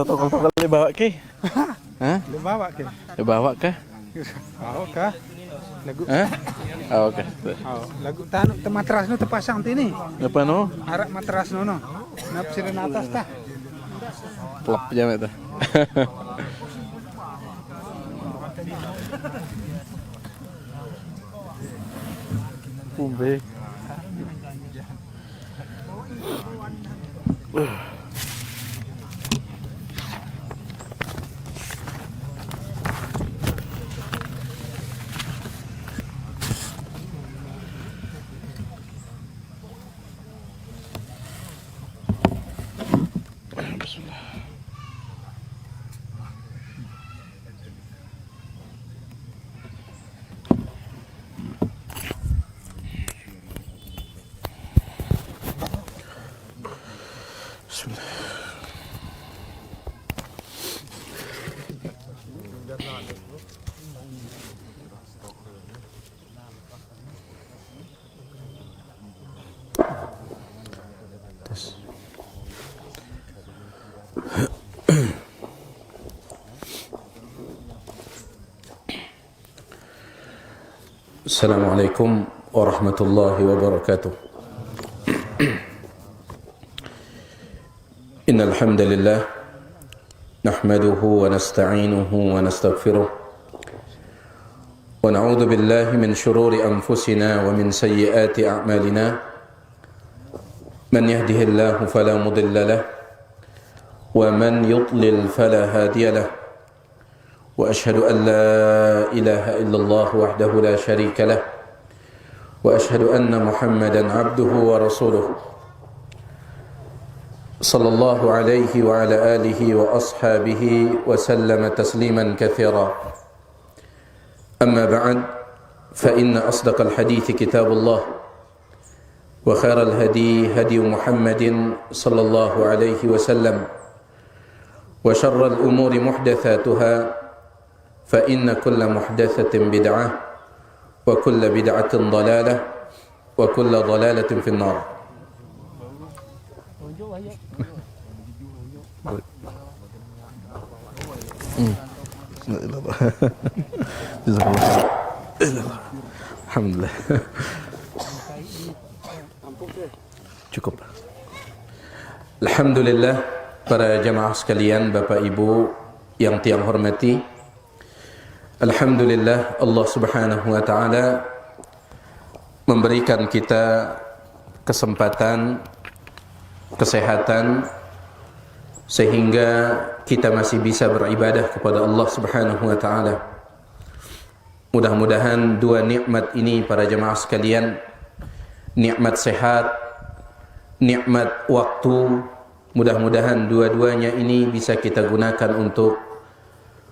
Totokol-tokol dibawa ke? Hah? Dibawa ke? Dibawa kah? Bawa kah? Lagu. Hah? Oh, oke. Oh, lagu tanu matras nu terpasang tini. Apa no? Arak matras nu no. Napsirin atas tah. Plop jam itu. Pumbe. Assalamualaikum warahmatullahi wabarakatuh. Innal hamdalillah nahmaduhu wa nasta'inuhu wa nastaghfiruh wa na'udzu billahi min shururi anfusina wa min sayyiati a'malina. Man yahdihillahu fala mudilla lahu wa man yudlil fala hadiya lahu. وأشهد أن لا إله إلا الله وحده لا شريك له وأشهد أن محمدا عبده ورسوله صلى الله عليه وعلى آله وأصحابه وسلم تسليما كثيرا. أما بعد فإن أصدق الحديث كتاب الله وخير الهدي هدي محمد صلى الله عليه وسلم وشر الأمور محدثاتها فإن كل محدثة بدعة وكل بدعة ضلالة وكل ضلالة في النار. Alhamdulillah. Cukup. Alhamdulillah, para jamaah sekalian, Bapak Ibu yang tiang hormati, alhamdulillah Allah Subhanahu wa taala memberikan kita kesempatan, kesehatan sehingga kita masih bisa beribadah kepada Allah Subhanahu wa taala. Mudah-mudahan dua nikmat ini para jemaah sekalian, nikmat sehat, nikmat waktu, mudah-mudahan dua-duanya ini bisa kita gunakan untuk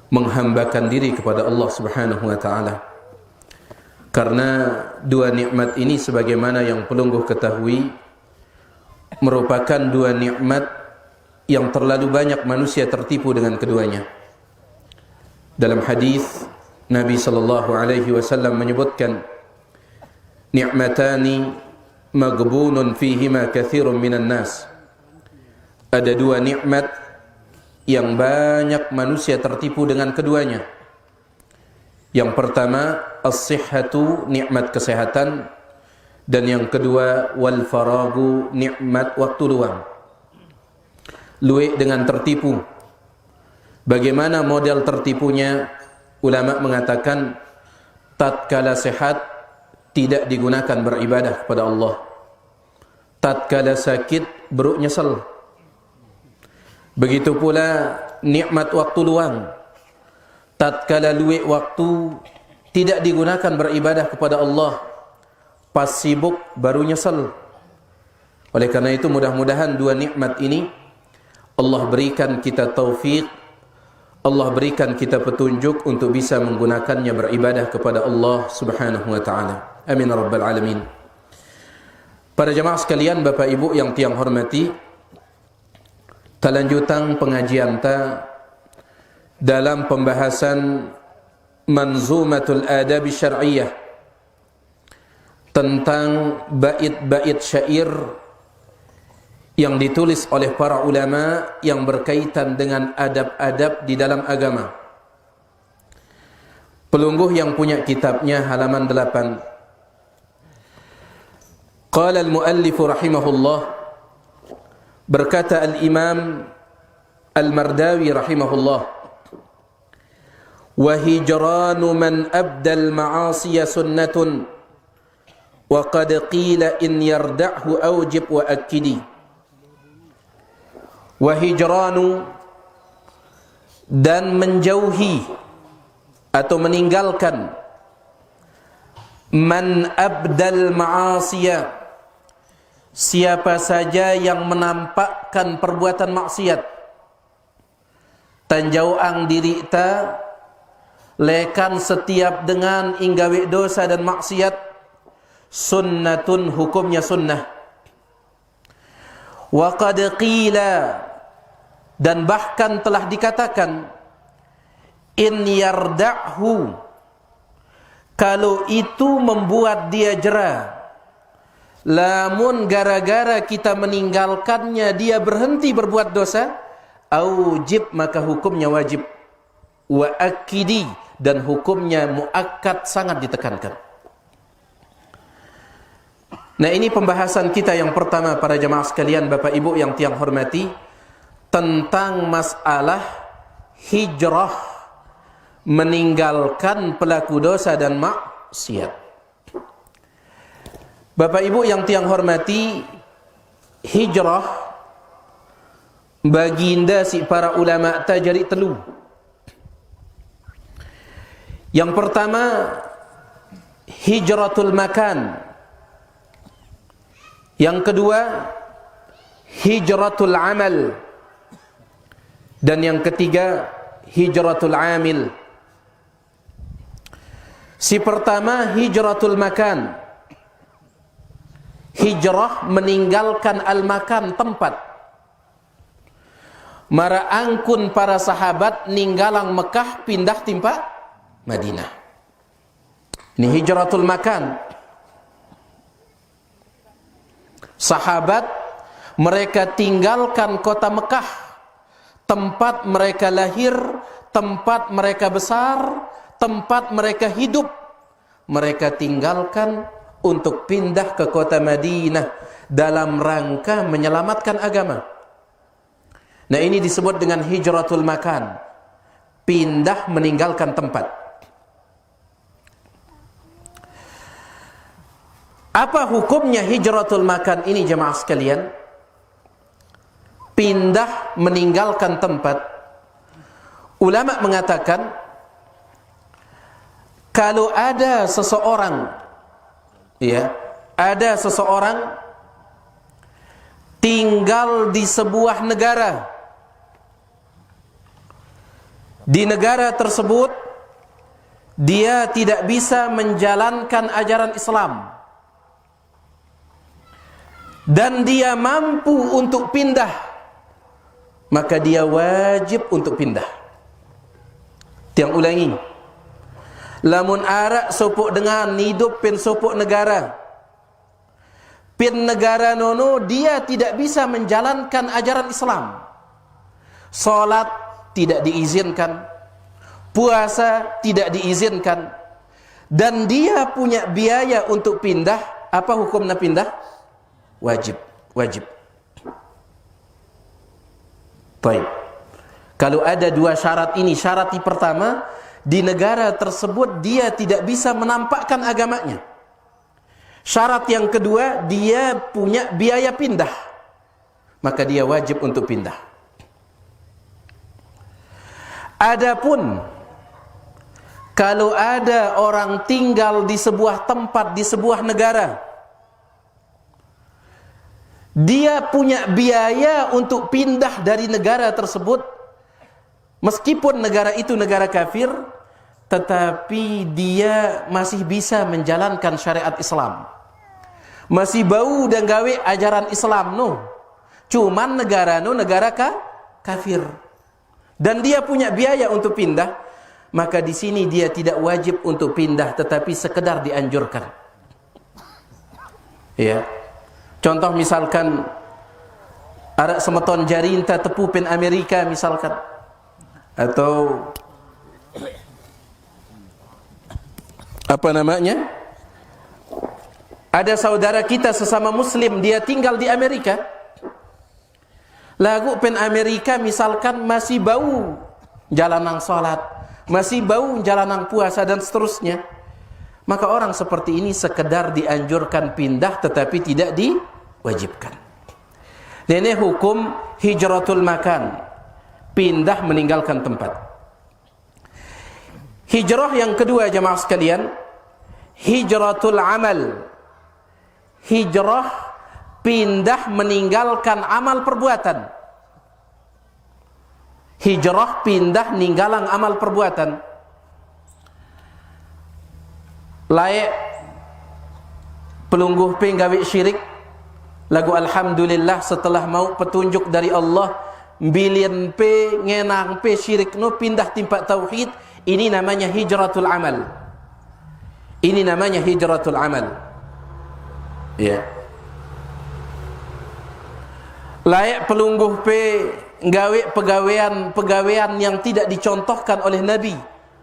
menghambakan diri kepada Allah Subhanahu wa taala. Karena dua nikmat ini sebagaimana yang pelungguh ketahui merupakan dua nikmat yang terlalu banyak manusia tertipu dengan keduanya. Dalam hadis Nabi sallallahu alaihi wasallam menyebutkan, ni'matani maghbunun fihima katsirun minan nas. Ada dua nikmat yang banyak manusia tertipu dengan keduanya. Yang pertama, as-sihhatu, nikmat kesehatan, dan yang kedua, wal faragu, nikmat waktu luang. Luwih dengan tertipu. Bagaimana model tertipunya? Ulama mengatakan tatkala sehat tidak digunakan beribadah kepada Allah. Tatkala sakit beruk nyesel. Begitu pula nikmat waktu luang. Tatkala luwih waktu tidak digunakan beribadah kepada Allah, pas sibuk baru nyesel. Oleh karena itu mudah-mudahan dua nikmat ini Allah berikan kita taufik, Allah berikan kita petunjuk untuk bisa menggunakannya beribadah kepada Allah Subhanahu wa taala. Amin ya rabbal alamin. Para jemaah sekalian, Bapak Ibu yang tiang hormati, kelanjutan pengajian dalam pembahasan Manzumatul Adab Syar'iyyah tentang bait-bait syair yang ditulis oleh para ulama yang berkaitan dengan adab-adab di dalam agama. Pelungguh yang punya kitabnya halaman 8. Qala al-muallif rahimahullah, berkata al-imam al-Mardawi rahimahullah, wa hijranu man abdal ma'asiya sunnatun wa qad qila in yarda'hu awjib wa akidi. Wa hijranu, dan menjauhi atau meninggalkan, man abdal ma'asiya, siapa saja yang menampakkan perbuatan maksiat, tanjauang diri ta lekan setiap dengan inggawe dosa dan maksiat, sunnatun, hukumnya sunnah. Wa qad qila, dan bahkan telah dikatakan, in yarda'hu, kalau itu membuat dia jera, lamun gara-gara kita meninggalkannya dia berhenti berbuat dosa, aujib, maka hukumnya wajib, wa akidi, dan hukumnya muakkad, sangat ditekankan. Nah, ini pembahasan kita yang pertama para jemaah sekalian, Bapak Ibu yang tiang hormati, tentang masalah hijrah, meninggalkan pelaku dosa dan maksiat. Bapak Ibu yang tiang hormati, hijrah baginda si para ulama tajari telu. Yang pertama, hijratul makan. Yang kedua, hijratul amal. Dan yang ketiga, hijratul amil. Si pertama, hijratul makan. Hijrah meninggalkan al-makan, tempat. Mara angkun para sahabat ninggalang Mekah pindah timpa Madinah. Ini hijratul makan. Sahabat mereka tinggalkan kota Mekah, tempat mereka lahir, tempat mereka besar, tempat mereka hidup, mereka tinggalkan untuk pindah ke kota Madinah dalam rangka menyelamatkan agama. Nah, ini disebut dengan hijratul makan, pindah meninggalkan tempat. Apa hukumnya hijratul makan ini jemaah sekalian? Pindah meninggalkan tempat. Ulama mengatakan, kalau ada seseorang, ada seseorang tinggal di sebuah negara. Di negara tersebut dia tidak bisa menjalankan ajaran Islam, dan dia mampu untuk pindah, maka dia wajib untuk pindah. Tiang ulangi, lamun arak sopok dengan hidup pin sopok negara, pin negara nono dia tidak bisa menjalankan ajaran Islam, salat tidak diizinkan, puasa tidak diizinkan, dan dia punya biaya untuk pindah, apa hukumnya pindah? Wajib. Baik. Kalau ada dua syarat ini, syarat yang pertama, di negara tersebut dia tidak bisa menampakkan agamanya. Syarat yang kedua, dia punya biaya pindah, maka dia wajib untuk pindah. Adapun kalau ada orang tinggal di sebuah tempat, di sebuah negara, dia punya biaya untuk pindah dari negara tersebut, meskipun negara itu negara kafir, tetapi dia masih bisa menjalankan syariat Islam, masih bau dan gawe ajaran Islam no. Cuman negara no negara kafir, dan dia punya biaya untuk pindah, maka di sini dia tidak wajib untuk pindah, tetapi sekedar dianjurkan. Ya. Contoh misalkan Arak semeton jarinta tepu pen Amerika misalkan, atau apa namanya, ada saudara kita sesama muslim dia tinggal di Amerika, lagu pen Amerika misalkan masih bau jalanang salat, masih bau jalanang puasa dan seterusnya, maka orang seperti ini sekedar dianjurkan pindah tetapi tidak diwajibkan. Ini hukum hijratul makan, pindah meninggalkan tempat. Hijrah yang kedua jemaah sekalian, hijratul amal. Hijrah pindah meninggalkan amal perbuatan. Hijrah pindah ninggalang amal perbuatan. Layak pelungguh penggawe syirik, lagu alhamdulillah setelah mau petunjuk dari Allah, bilian pe ngenang pe syirik no pindah timpak tauhid. Ini namanya hijratul amal. Ini namanya hijratul amal. Ya. Layak pelungguh pe gawe pegawaian yang tidak dicontohkan oleh Nabi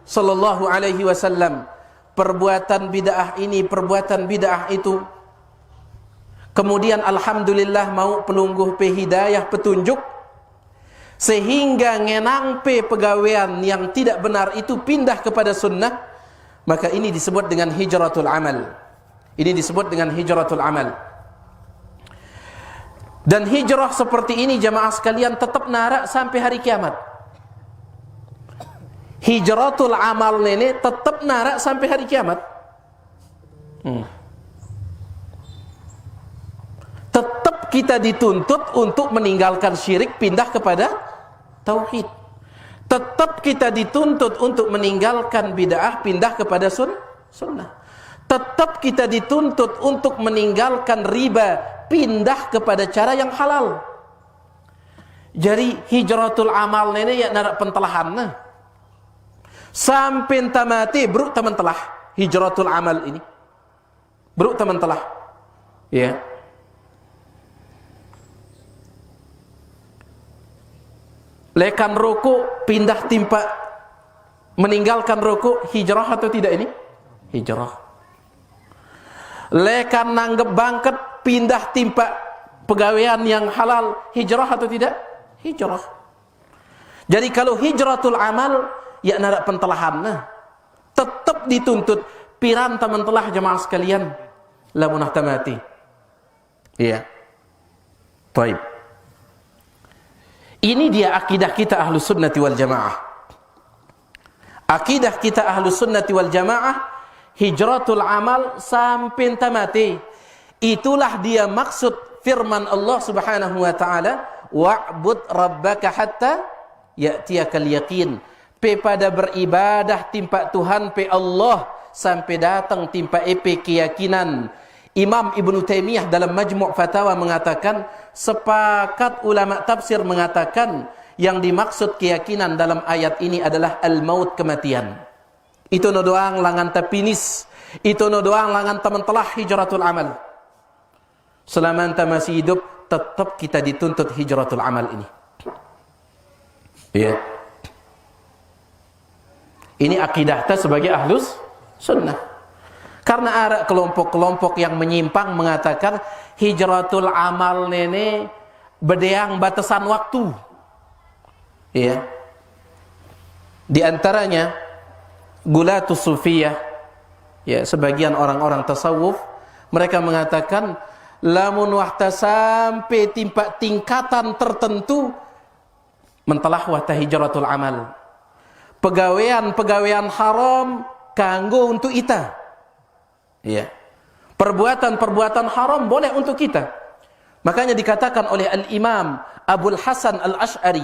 sallallahu alaihi wasallam. Perbuatan bid'ah ini, perbuatan bid'ah itu. Kemudian alhamdulillah mau pelungguh pe hidayah petunjuk, sehingga ngenang pe pegawaian yang tidak benar itu pindah kepada sunnah, maka ini disebut dengan hijratul amal. Ini disebut dengan hijratul amal. Dan hijrah seperti ini jamaah sekalian tetap narak sampai hari kiamat. Hijratul amal ini tetap narak sampai hari kiamat. Tetap kita dituntut untuk meninggalkan syirik, pindah kepada tauhid. Tetap kita dituntut untuk meninggalkan bid'ah, pindah kepada sunnah. Tetap kita dituntut untuk meninggalkan riba, pindah kepada cara yang halal. Jadi hijratul amal ini ya narak pentelahan nah. Sampai tamati bro teman telah hijratul amal ini. Bro teman telah. Ya. Lekan rokok pindah timpa, meninggalkan rokok, hijrah atau tidak ini? Hijrah. Lekan nanggep bangket pindah timpa pegawaian yang halal, hijrah atau tidak? Hijrah. Jadi kalau hijratul amal ya narak pentelahan nah. Tetap dituntut piran teman telah jemaah sekalian lamunah tamati. Iya. Baik. Ini dia akidah kita Ahlus Sunnati wal Jamaah. Akidah kita Ahlus Sunnati wal Jamaah, hijratul amal sampai tamati. Itulah dia maksud firman Allah Subhanahu wa taala, wa'bud rabbaka hatta ya'tiyakal yaqin. Pe pada beribadah timpa Tuhan pe Allah sampai datang timpa epe keyakinan. Imam Ibnu Taimiyah dalam Majmu' Fatawa mengatakan, sepakat ulama tafsir mengatakan yang dimaksud keyakinan dalam ayat ini adalah al-maut, kematian. Itu no doang langan tapinis, itu no doang langan teman telah hijratul amal. Selama anta masih hidup, tetap kita dituntut hijratul amal ini. Ya. Ini akidah kita sebagai Ahlus Sunnah. Karena ada kelompok-kelompok yang menyimpang mengatakan hijratul amal ini bedeang batasan waktu. Ya. Di antaranya Gulatus Sufiyah, ya, sebagian orang-orang tasawuf, mereka mengatakan lamun wahta sampai timpa tingkatan tertentu mentelah wahta hijratul amal. Pegawaian haram kanggo untuk ita. Ya. Perbuatan-perbuatan haram boleh untuk kita. Makanya dikatakan oleh Al-Imam Abul Hasan Al-Ash'ari,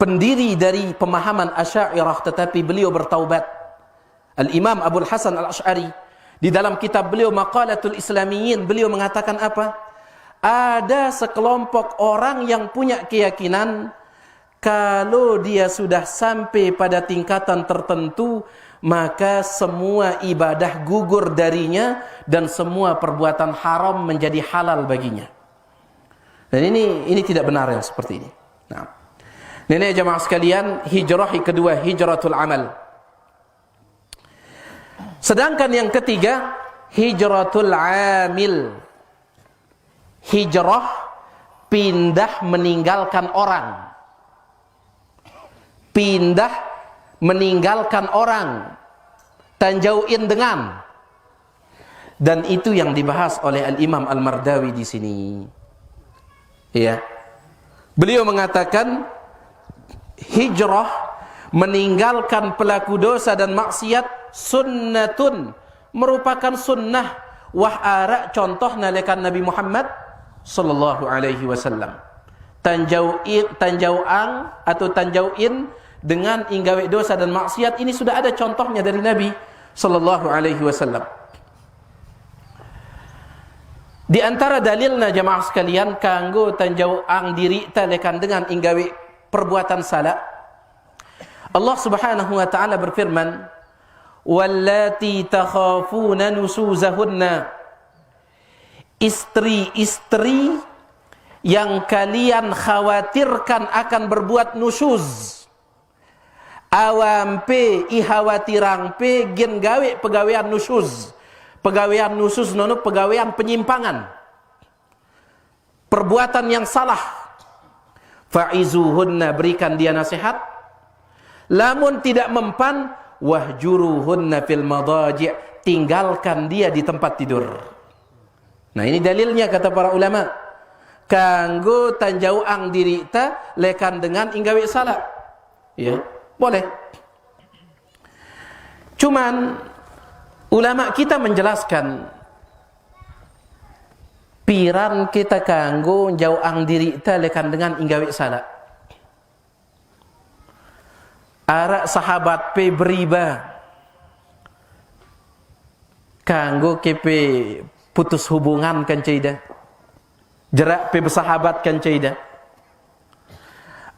pendiri dari pemahaman Asy'ariyah tetapi beliau bertaubat. Al-Imam Abul Hasan Al-Ash'ari di dalam kitab beliau Maqalatul Islamiyyin, beliau mengatakan apa? Ada sekelompok orang yang punya keyakinan kalau dia sudah sampai pada tingkatan tertentu, maka semua ibadah gugur darinya dan semua perbuatan haram menjadi halal baginya. Dan ini tidak benar yang seperti ini. Nah, ini jemaah sekalian, hijrah yang kedua, hijratul amal. Sedangkan yang ketiga, hijratul amil. Hijrah pindah meninggalkan orang. Pindah meninggalkan orang. Tanjauin dengan. Dan itu yang dibahas oleh Al-Imam Al-Mardawi di sini. Ya. Beliau mengatakan hijrah meninggalkan pelaku dosa dan maksiat sunnatun, merupakan sunnah wah ara contoh nalekan Nabi Muhammad sallallahu alaihi wasallam. Tanjauan atau tanjauin dengan inggawe dosa dan maksiat ini sudah ada contohnya dari Nabi sallallahu alaihi wasallam. Di antara dalilna jamaah sekalian kanggo tanjauan diri talekan dengan inggawe perbuatan salah. Allah Subhanahu wa taala berfirman, "Wallati takhafuna nusuzahunna." Istri-istri yang kalian khawatirkan akan berbuat nusuz. Awampe ihwatirangpe gen gawe pegawaian nusuz. Pegawaian nusuz nono pegawaian penyimpangan. Perbuatan yang salah. Fa'izuhunna, berikan dia nasihat. Lamun tidak mempan, wahjuruhunna fil madaji', tinggalkan dia di tempat tidur. Nah, ini dalilnya kata para ulama. Kanggo tanjauang diri ta lekan dengan inggawe salah. Ya, boleh. Cuman ulama kita menjelaskan piran kita kanggo jauang diri ta lekan dengan inggawe salah. Ara sahabat pe beriba kanggo kepe putus hubungan kan cida. Jerak pe bersahabat kan cida.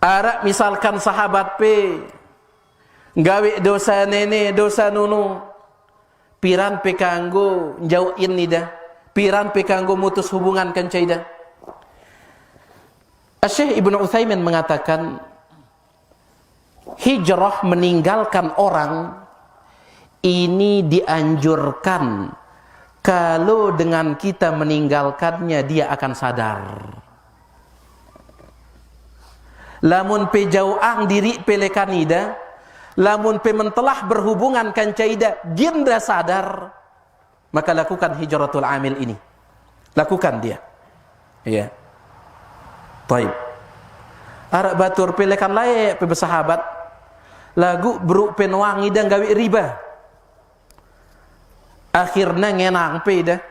Ara misalkan sahabat pe gawe dosa nene dosa nunu, piran pe kanggo jauhin nida, piran pe kanggo mutus hubungan kan cida. Syekh Ibnu Utsaimin mengatakan hijrah meninggalkan orang ini dianjurkan kalau dengan kita meninggalkannya dia akan sadar. Lamun pe jauang diri pelekanida, lamun pe mentelah berhubungan kan caida ginda sadar, maka lakukan hijratul amil ini. Lakukan dia. Ya. Baik. Arak batur pelekan layak pe bersahabat. Lagu bro penwangi dan gawe riba. Akhirnya ngenang pe dah.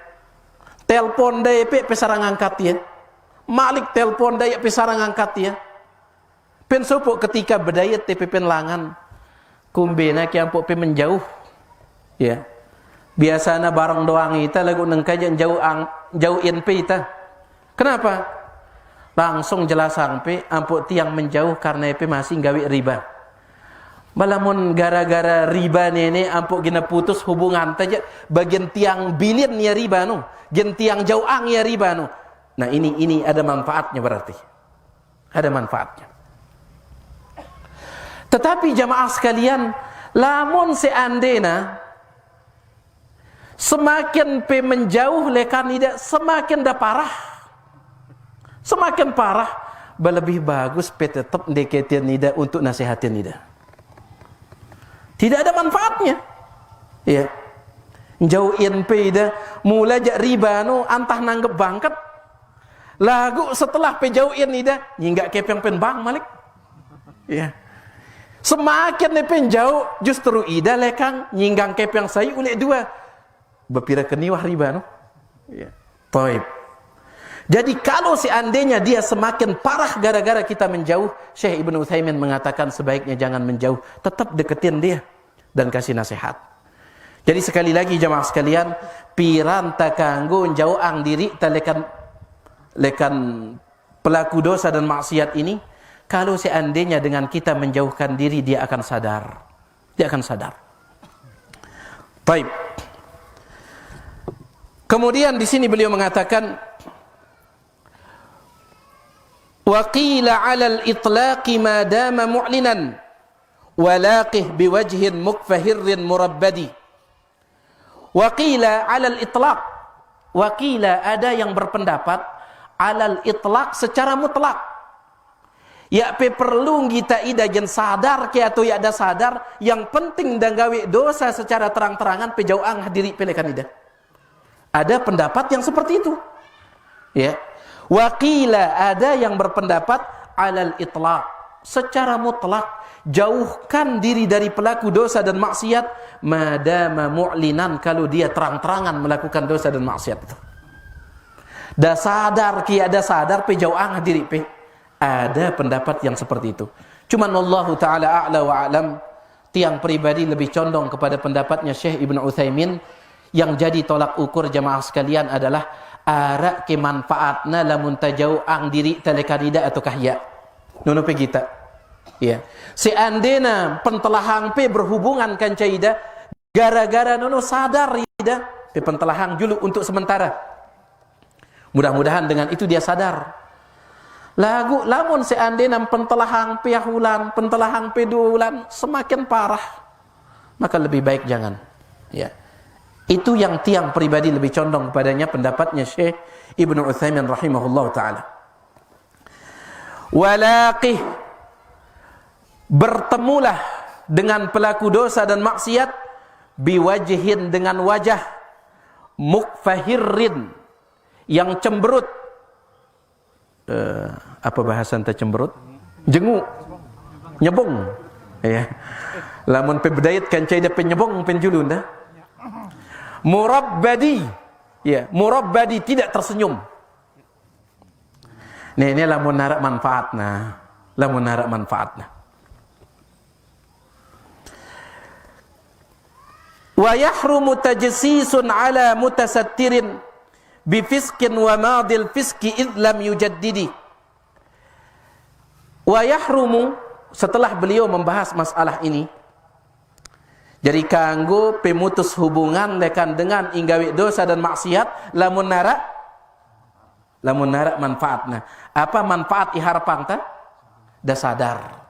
Telpon daya pe pesarang angkat ya. Malik telpon daya pesarang angkat ya. Pen sopo ketika berdayat tepe penlangan. Kumbena ki ampuk pe menjauh. Ya. Biasana barang doang ita lagu nang kajian jauhin pe ita. Kenapa? Langsung jelasang pe ampuk tiang menjauh karena pe masih gawe riba. Malamun gara-gara riba nene ampuk gina putus hubungan taja bagian tiang bilin ya riba nu, gen tiang jauang ya riba nu. Nah ini ada manfaatnya berarti. Ada manfaatnya. Tetapi jamaah sekalian, lamun seandainya semakin pe menjauh lekan ida semakin dah parah. Semakin parah, lebih bagus pe tetap deketin ida untuk nasihatin ida. Tidak ada manfaatnya. Ya. Jauhin peda mulai jak riba nu antah nanggep bangket. Lagu setelah pe jauhin ida nyinggak kepeng pen bang malik. Ya. Semakin pen jauh justru ida lekang nyinggang kepeng saya ulek dua. Bepira keniwah riba nu. Ya. Taib. Jadi kalau seandainya dia semakin parah gara-gara kita menjauh, Syekh Ibnu Utsaimin mengatakan sebaiknya jangan menjauh, tetap deketin dia dan kasih nasihat. Jadi sekali lagi jamaah sekalian, piran ta kanggo jauang diri ta lekan pelaku dosa dan maksiat ini, kalau seandainya dengan kita menjauhkan diri dia akan sadar. Dia akan sadar. Baik. Kemudian di sini beliau mengatakan wa qila 'ala al-itlaqi ma dama mu'linan walaqih biwajhin mukfahirrin murabbadi. Wa qila 'ala al-itlaq, wa qila ada yang berpendapat 'ala al-itlaq secara mutlak. Ya perlu kita idajen sadar ke atau ya ada sadar yang penting dan gawe dosa secara terang-terangan pejauh ang diri pelekan ida. Ada pendapat yang seperti itu. Ya. Waqila ada yang berpendapat 'alal itlaq secara mutlak, jauhkan diri dari pelaku dosa dan maksiat madama mu'linan, kalau dia terang-terangan melakukan dosa dan maksiat itu. Da sadar ki ada sadar pejauh ang diri pe. Ada pendapat yang seperti itu. Cuman Allah Ta'ala a'la wa a'lam, tiang pribadi lebih condong kepada pendapatnya Syekh Ibn Utsaimin. Yang jadi tolak ukur jamaah sekalian adalah ara ke manfaatna lamun tajau ang diri telekanida atau kahya. Nono pe kita. Ya. Seandainya pentelahang pe berhubungan kan caida gara-gara nono sadar ida pe pentelahang juluk untuk sementara. Mudah-mudahan dengan itu dia sadar. Lagu lamun seandainya pentelahang piahulan, pentelahang pedulan semakin parah, maka lebih baik jangan. Ya. Itu yang tiang pribadi lebih condong padanya pendapatnya Syekh Ibnu Utsaimin rahimahullah taala. Walaqih, bertemulah dengan pelaku dosa dan maksiat biwajhin, dengan wajah mukfahirrin, yang cemberut. Apa bahasa anta cemberut? Jenguk, nyebong. Ya. Lamun pe bedayat kan cai da penyebong penjulun dah. Murabbadi, ya, murabbadi, tidak tersenyum. Ini lamun narak manfaatna, lamun narak manfaatna. Wa yahrumu tajsisun ala mutasattirin bifiskin wa madil fiski id lam yujaddidi. Wa yahrumu, setelah beliau membahas masalah ini, jadi kanggo pemutus hubungan lekan dengan inggawi dosa dan maksiat lamun narak manfaatna. Apa manfaat iharapang ta? Da sadar.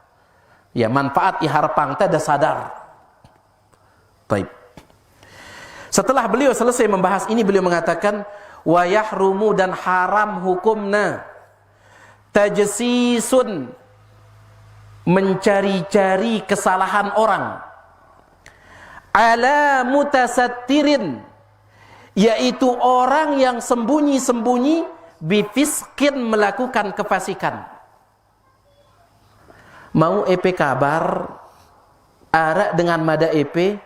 Ya, manfaat iharapang ta da sadar. Baik. Setelah beliau selesai membahas ini, beliau mengatakan wa yahrumu, dan haram hukumna tajsisun, mencari-cari kesalahan orang, ala mutasattirin, yaitu orang yang sembunyi-sembunyi, bifiskin, melakukan kefasikan. Mau EP kabar arak dengan mada EP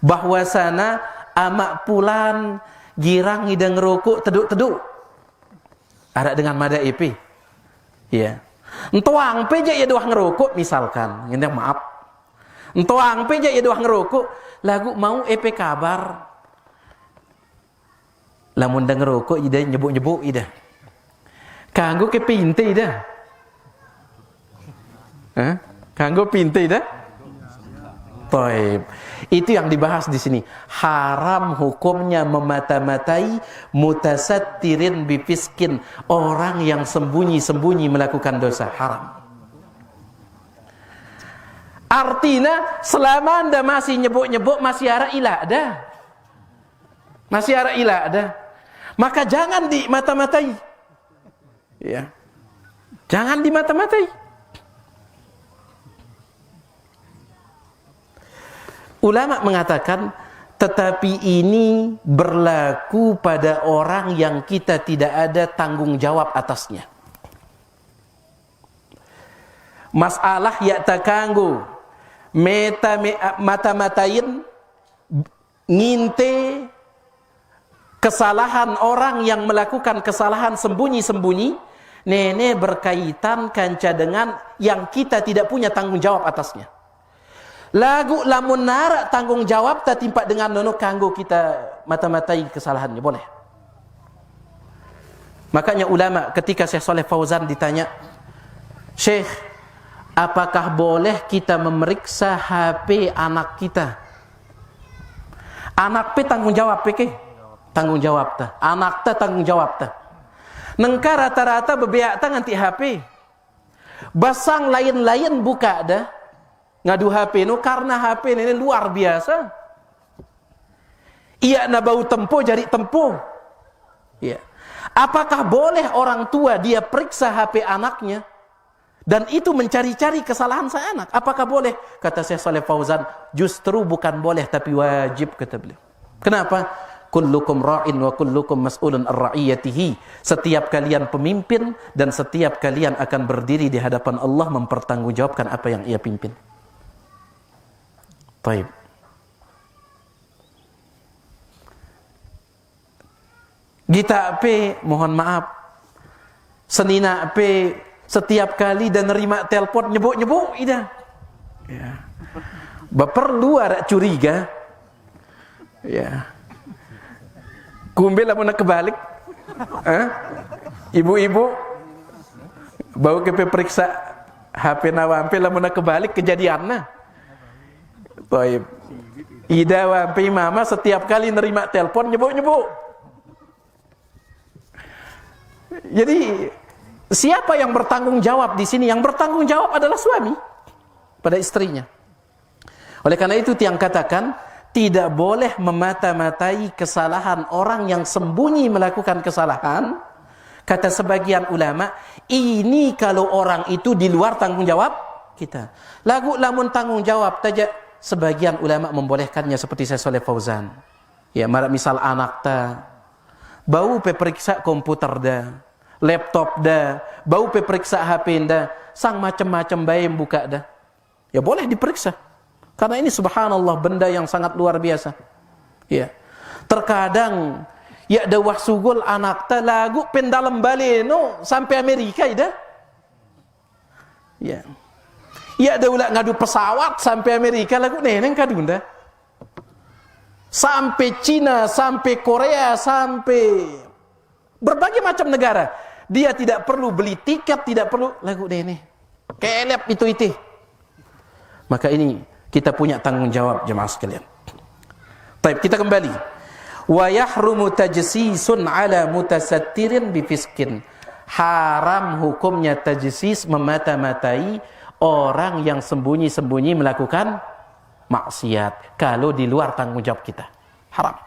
bahwasana amak pulan girang hidang rokok teduk-teduk. Ada dengan mada EP. Ya. Entuang peja ya doang ngerokok misalkan. Ini maaf. Entuang peja ya doang ngerokok, lagu mau EP kabar. Lamun dang ngerokok ida nyebuk-nyebuk ida. Kanggo ke pinte ida. Hah? Kanggo pinte ida. Taib. Itu yang dibahas di sini. Haram hukumnya memata-matai mutasattirin bifiskin, orang yang sembunyi-sembunyi melakukan dosa, haram. Artinya selama anda masih nyebuk-nyebuk masih ara ilah ada. Masih ara ilah ada. Maka jangan dimata-matai. Ya. Jangan dimata-matai. Ulama mengatakan, tetapi ini berlaku pada orang yang kita tidak ada tanggung jawab atasnya. Masalah ya takanggu mata-matain nginte kesalahan orang yang melakukan kesalahan sembunyi-sembunyi, nene berkaitan kanca dengan yang kita tidak punya tanggung jawab atasnya. Lagu lamun narak tanggung jawab tak timpak dengan nono kanggo kita mata-matai kesalahannya, boleh. Makanya ulama ketika Syekh Saleh Fauzan ditanya, Syekh, apakah boleh kita memeriksa HP anak kita? Anak pe tanggung jawab pe ke? Tanggung jawab ta. Anak ta tanggung jawab ta. Nengka rata-rata bebeak tangan ti HP. Basang lain-lain buka dah. Ngadu HP nu karena HP ini luar biasa. Ia na bau tempo jari tempo. Ya. Apakah boleh orang tua dia periksa HP anaknya dan itu mencari-cari kesalahan sang anak? Apakah boleh? Kata Syekh Shalih Fauzan, justru bukan boleh tapi wajib, kata beliau. Kenapa? Kullukum ra'in wa kullukum mas'ulun ar-ra'iyatihi. Setiap kalian pemimpin dan setiap kalian akan berdiri di hadapan Allah mempertanggungjawabkan apa yang ia pimpin. Baik. Gita P, mohon maaf, senina P setiap kali dan nerima telepon nyebuk-nyebuk ida. Ya. Baperlu ada curiga. Ya. Kumbe lah nak kebalik. Ibu-ibu bau ke periksa HP nawampe lah nak kebalik kejadiannya. Baik. Ida wampe mama setiap kali nerima telepon nyebuk-nyebuk. Jadi siapa yang bertanggung jawab di sini? Yang bertanggung jawab adalah suami pada istrinya. Oleh karena itu tiang katakan tidak boleh memata-matai kesalahan orang yang sembunyi melakukan kesalahan. Kata sebagian ulama, ini kalau orang itu di luar tanggung jawab kita. Lagu lamun tanggung jawab saja, sebagian ulama membolehkannya seperti Syekh Shalih Fauzan. Ya, misal anak ta bau periksa komputer dah, laptop dah, bau periksa HP dah, sang macam-macam bayam buka dah. Ya boleh diperiksa. Karena ini subhanallah benda yang sangat luar biasa. Ya. Terkadang ya dawah sugul anak ta lagu pendalam baleno sampai Amerika ida. Ya. Ya daulah ngadu pesawat sampai Amerika lagu neneng kadunda. Sampai Cina, sampai Korea, sampai berbagai macam negara. Dia tidak perlu beli tiket, tidak perlu lagu deh nih. Kelep itu. Maka ini kita punya tanggung jawab jemaah sekalian. Baik, kita kembali. Wa yahrumu tajsisun ala mutasattirin bifiskin. Haram hukumnya tajsis memata-matai orang yang sembunyi-sembunyi melakukan maksiat kalau di luar tanggung jawab kita. Haram.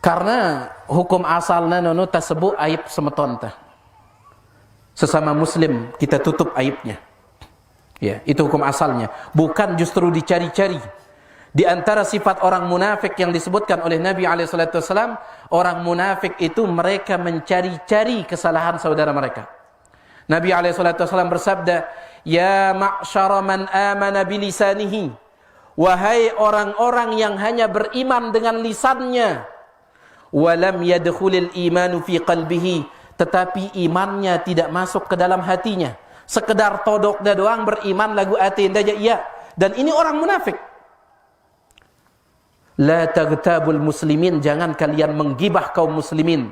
Karena hukum asalnya nono tersebut aib semeton tah. Sesama muslim kita tutup aibnya. Ya, itu hukum asalnya. Bukan justru dicari-cari. Di antara sifat orang munafik yang disebutkan oleh Nabi SAW, orang munafik itu mereka mencari-cari kesalahan saudara mereka. Nabi SAW bersabda, "Ya ma'syara man amana bilisanihi." Wahai orang-orang yang hanya beriman dengan lisannya, walam yadkhulil imanu fi qalbihi, tetapi imannya tidak masuk ke dalam hatinya. Sekedar todok dah doang beriman lagu hati saja iya. Dan ini orang munafik. La taghtabul muslimin, jangan kalian menggibah kaum muslimin.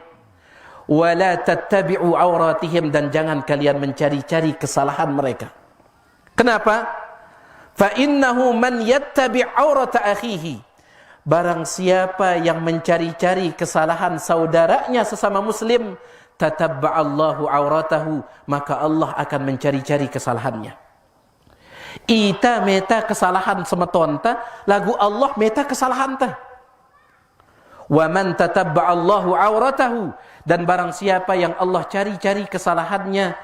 Wala tattabi'u auratihim, dan jangan kalian mencari-cari kesalahan mereka. Kenapa? Fa innahu man yattabi' aurata akhihi. Barang siapa yang mencari-cari kesalahan saudaranya sesama muslim, tatabba'allahu auratahu, maka Allah akan mencari-cari kesalahannya. Ita meta kesalahan semetonta, lagu Allah meta kesalahan ta. Wa man tatabba'allahu auratahu, dan barang siapa yang Allah cari-cari kesalahannya,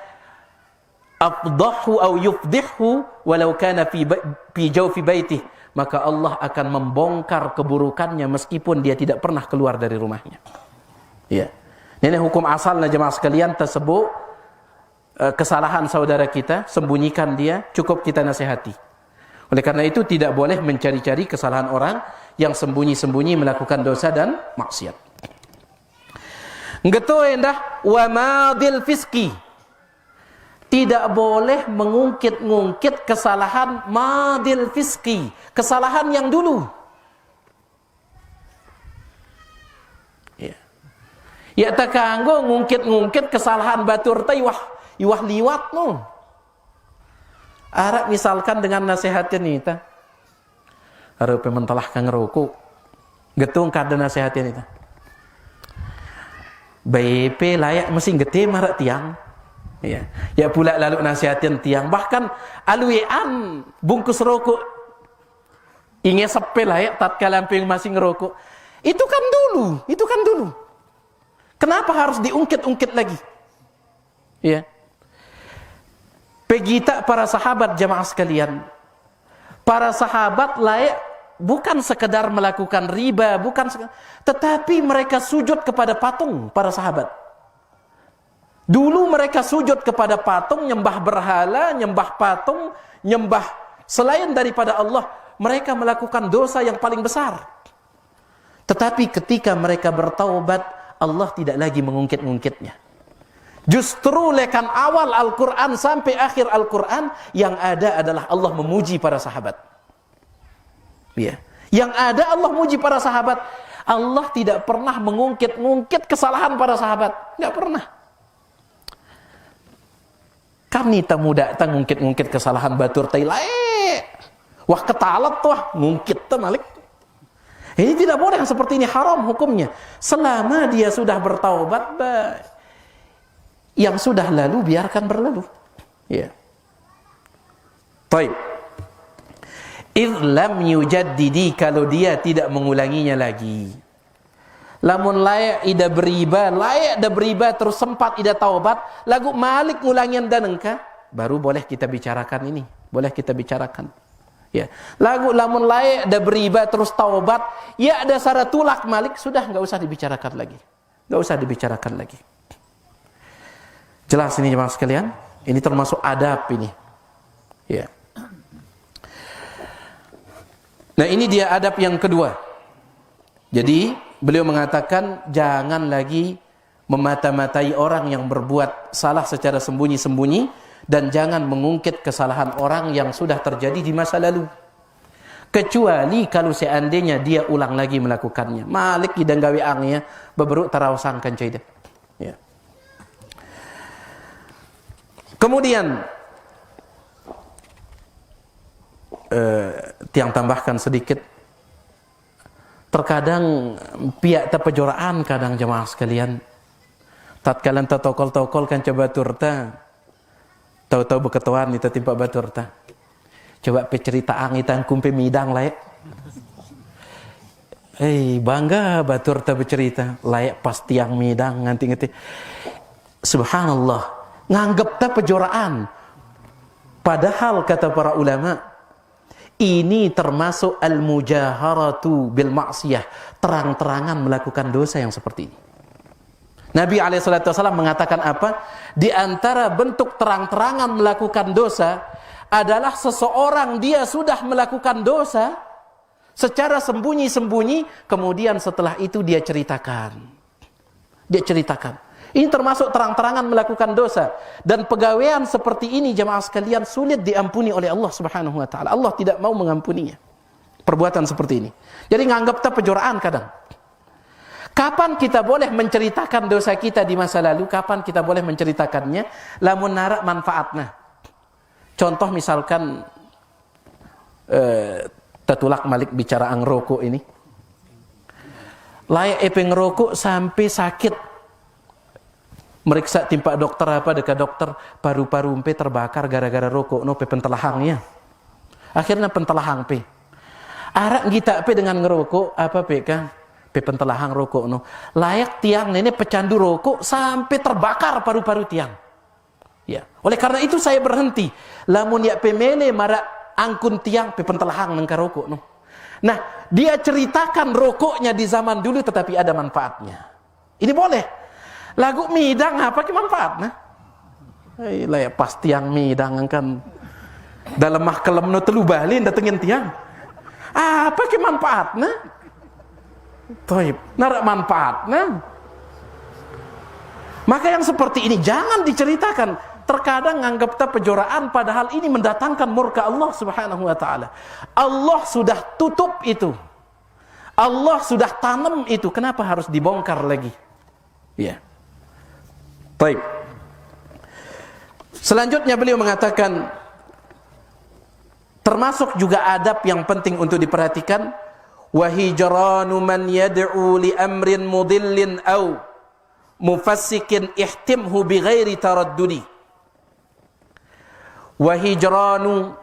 afdahu au yufdihhu walau kana fi jawfi baitih, maka Allah akan membongkar keburukannya meskipun dia tidak pernah keluar dari rumahnya. Ya. Ini hukum asalnya jemaah sekalian tersebut. Kesalahan saudara kita, sembunyikan dia, cukup kita nasihati. Oleh karena itu tidak boleh mencari-cari kesalahan orang yang sembunyi-sembunyi melakukan dosa dan maksiat. Ngeto endah wa madil fiski. Tidak boleh mengungkit-ngungkit kesalahan madil fiski, kesalahan yang dulu. Ya. Ya tak kanggo ngungkit-ngungkit kesalahan batur teh iwah liwat no. Arab misalkan dengan nasihatnya nita. Arab mentalaah kang ngerokok. Getung kada nasihatnya nita. BP layak mesti gede marak tiang. Ya pula lalu nasihatin tiang. Bahkan aluian bungkus rokok ingin sepe layak tatkala yang masih ngerokok. Itu kan dulu. Kenapa harus diungkit-ungkit lagi? Ya. Pegita para sahabat jamaah sekalian. Para sahabat layak bukan sekedar melakukan riba, tetapi mereka sujud kepada patung para sahabat. Dulu mereka sujud kepada patung, nyembah berhala, nyembah patung, nyembah selain daripada Allah. Mereka melakukan dosa yang paling besar. Tetapi ketika mereka bertaubat, Allah tidak lagi mengungkit-ungkitnya. Justru lekan awal Al-Quran sampai akhir Al-Quran, yang ada adalah Allah memuji para sahabat. Ya. Yang ada Allah memuji para sahabat. Allah tidak pernah mengungkit-ungkit kesalahan para sahabat. Tidak pernah. Kami tamu datang ngungkit-ngungkit kesalahan batur tailae. Wah ketalat tuh, ngungkit tuh malik. Ini tidak boleh yang seperti ini, haram hukumnya. Selama dia sudah bertaubat, yang sudah lalu biarkan berlalu. Ya. Baik. Lam yujaddidi, kalau dia tidak mengulanginya lagi. Lamun layak ida beriba terus sempat ida taubat, lagu malik ngulangian dan engka, baru boleh kita bicarakan ini. Boleh kita bicarakan. Ya. Lagu lamun layak ida beriba terus taubat, ya ada syarat tulak malik, sudah enggak usah dibicarakan lagi. Enggak usah dibicarakan lagi. Jelas ini jemaah sekalian? Ini termasuk adab ini. Ya. Nah, ini dia adab yang kedua. Jadi, beliau mengatakan jangan lagi memata-matai orang yang berbuat salah secara sembunyi-sembunyi dan jangan mengungkit kesalahan orang yang sudah terjadi di masa lalu. Kecuali kalau seandainya dia ulang lagi melakukannya. Malik idang gawe angnya beberuk tarawasan kan caidah. Ya. Kemudian tiang tambahkan sedikit, terkadang pihak terpejoraan kadang jemaah sekalian, tatkala tokol kan coba turta, tahu-tahu beketuan itu timpa batur ta, coba pecerita angitan kumpe midang layak, bangga batur ta bercerita layak pas tiang midang nganti subhanallah. Nganggap tak pejoraan. Padahal kata para ulama, ini termasuk al-mujaharatu bil ma'siyah, terang-terangan melakukan dosa yang seperti ini. Nabi SAW mengatakan apa? Di antara bentuk terang-terangan melakukan dosa adalah seseorang dia sudah melakukan dosa secara sembunyi-sembunyi, kemudian setelah itu dia ceritakan. Ini termasuk terang-terangan melakukan dosa. Dan pegawaian seperti ini jemaah sekalian sulit diampuni oleh Allah Subhanahu wa taala. Allah tidak mau mengampuninya. Perbuatan seperti ini. Jadi nganggap tak pejoraan kadang. Kapan kita boleh menceritakan dosa kita di masa lalu? Kapan kita boleh menceritakannya? Lamun narak manfaatna. Contoh misalkan tetulak malik bicara ang rokok ini. Layak epeng rokok sampai sakit. Meriksa timpa dokter apa dekat dokter, paru-paru empe terbakar gara-gara rokok no pe pentelahangnya. Akhirnya pentelahang pe. Arak kita pe dengan ngerokok apa pe kan? Pe pentelahang rokok no. Layak tiang nenek pecandu rokok sampai terbakar paru-paru tiang. Ya. Oleh karena itu saya berhenti. Lamun ya pe mele mara angkun tiang pe pentelahang nengka rokok no. Nah, dia ceritakan rokoknya di zaman dulu tetapi ada manfaatnya. Ini boleh. Lagu midang apa ke manfaatnya? Layak pas tiang midang kan dalam mah kelem no telu balin datengin tiang. Apa ke manfaatnya? Toib, narak manfaatnya. Maka yang seperti ini jangan diceritakan. Terkadang anggap tak pejoraan padahal ini mendatangkan murka Allah Subhanahu wa taala. Allah sudah tutup itu. Allah sudah tanam itu. Kenapa harus dibongkar lagi? Ya. Baik. Selanjutnya beliau mengatakan termasuk juga adab yang penting untuk diperhatikan, wa hijranu man yad'u li amrin mudillin aw mufassikin ihtimhu bighairi taraddudi. Wa hijranu,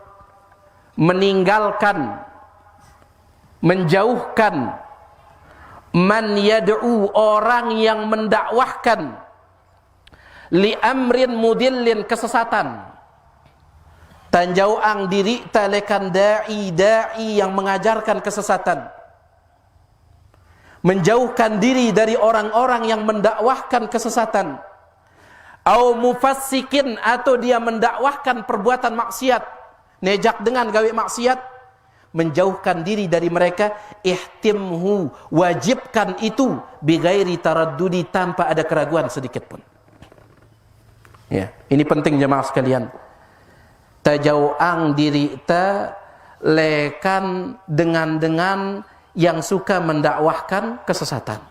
meninggalkan, menjauhkan, man yad'u, orang yang mendakwahkan, li amrin mudillin, kesesatan. Tanjauang diri talekan da'i yang mengajarkan kesesatan. Menjauhkan diri dari orang-orang yang mendakwahkan kesesatan. Au mufassikin, atau dia mendakwahkan perbuatan maksiat, nejak dengan gawe maksiat, menjauhkan diri dari mereka. Ihtimhu, wajibkan itu, bighairi taraddudi, tanpa ada keraguan sedikit pun. Ya, ini penting jemaah sekalian. Tajauang diri ta lekan dengan yang suka mendakwahkan kesesatan.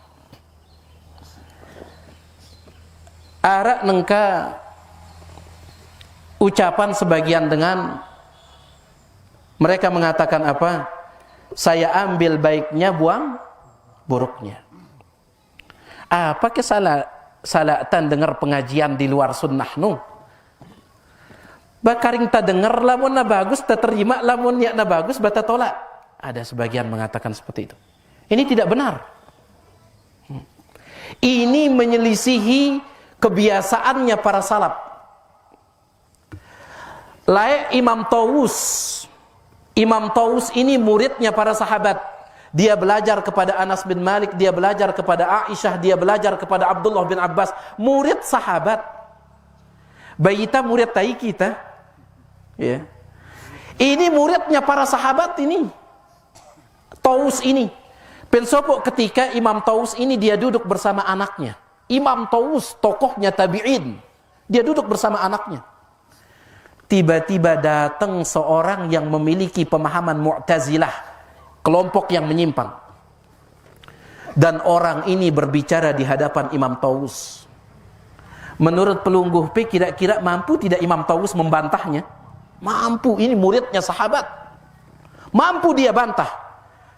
Arak nengka ucapan sebagian dengan mereka mengatakan apa? Saya ambil baiknya, buang buruknya. Apa kesalahatan dengar pengajian di luar sunnah nu? Bakaring ta dengar lamun na bagus, ta terima, lamun ya na bagus, bata tolak. Ada sebagian mengatakan seperti itu. Ini tidak benar. Ini menyelisihi kebiasaannya para salaf. Layak Imam Tawus. Imam Tawus ini muridnya para sahabat. Dia belajar kepada Anas bin Malik, dia belajar kepada Aisyah, dia belajar kepada Abdullah bin Abbas. Murid sahabat. Bayita murid tai kita. Ya. Ini muridnya para sahabat ini. Taus ini. Pensopok ketika Imam Taus ini dia duduk bersama anaknya. Imam Taus, tokohnya tabi'in. Dia duduk bersama anaknya. Tiba-tiba datang seorang yang memiliki pemahaman Mu'tazilah, kelompok yang menyimpang. Dan orang ini berbicara di hadapan Imam Taus. Menurut pelungguh P, kira-kira mampu tidak Imam Taus membantahnya? Mampu, ini muridnya sahabat. Mampu dia bantah.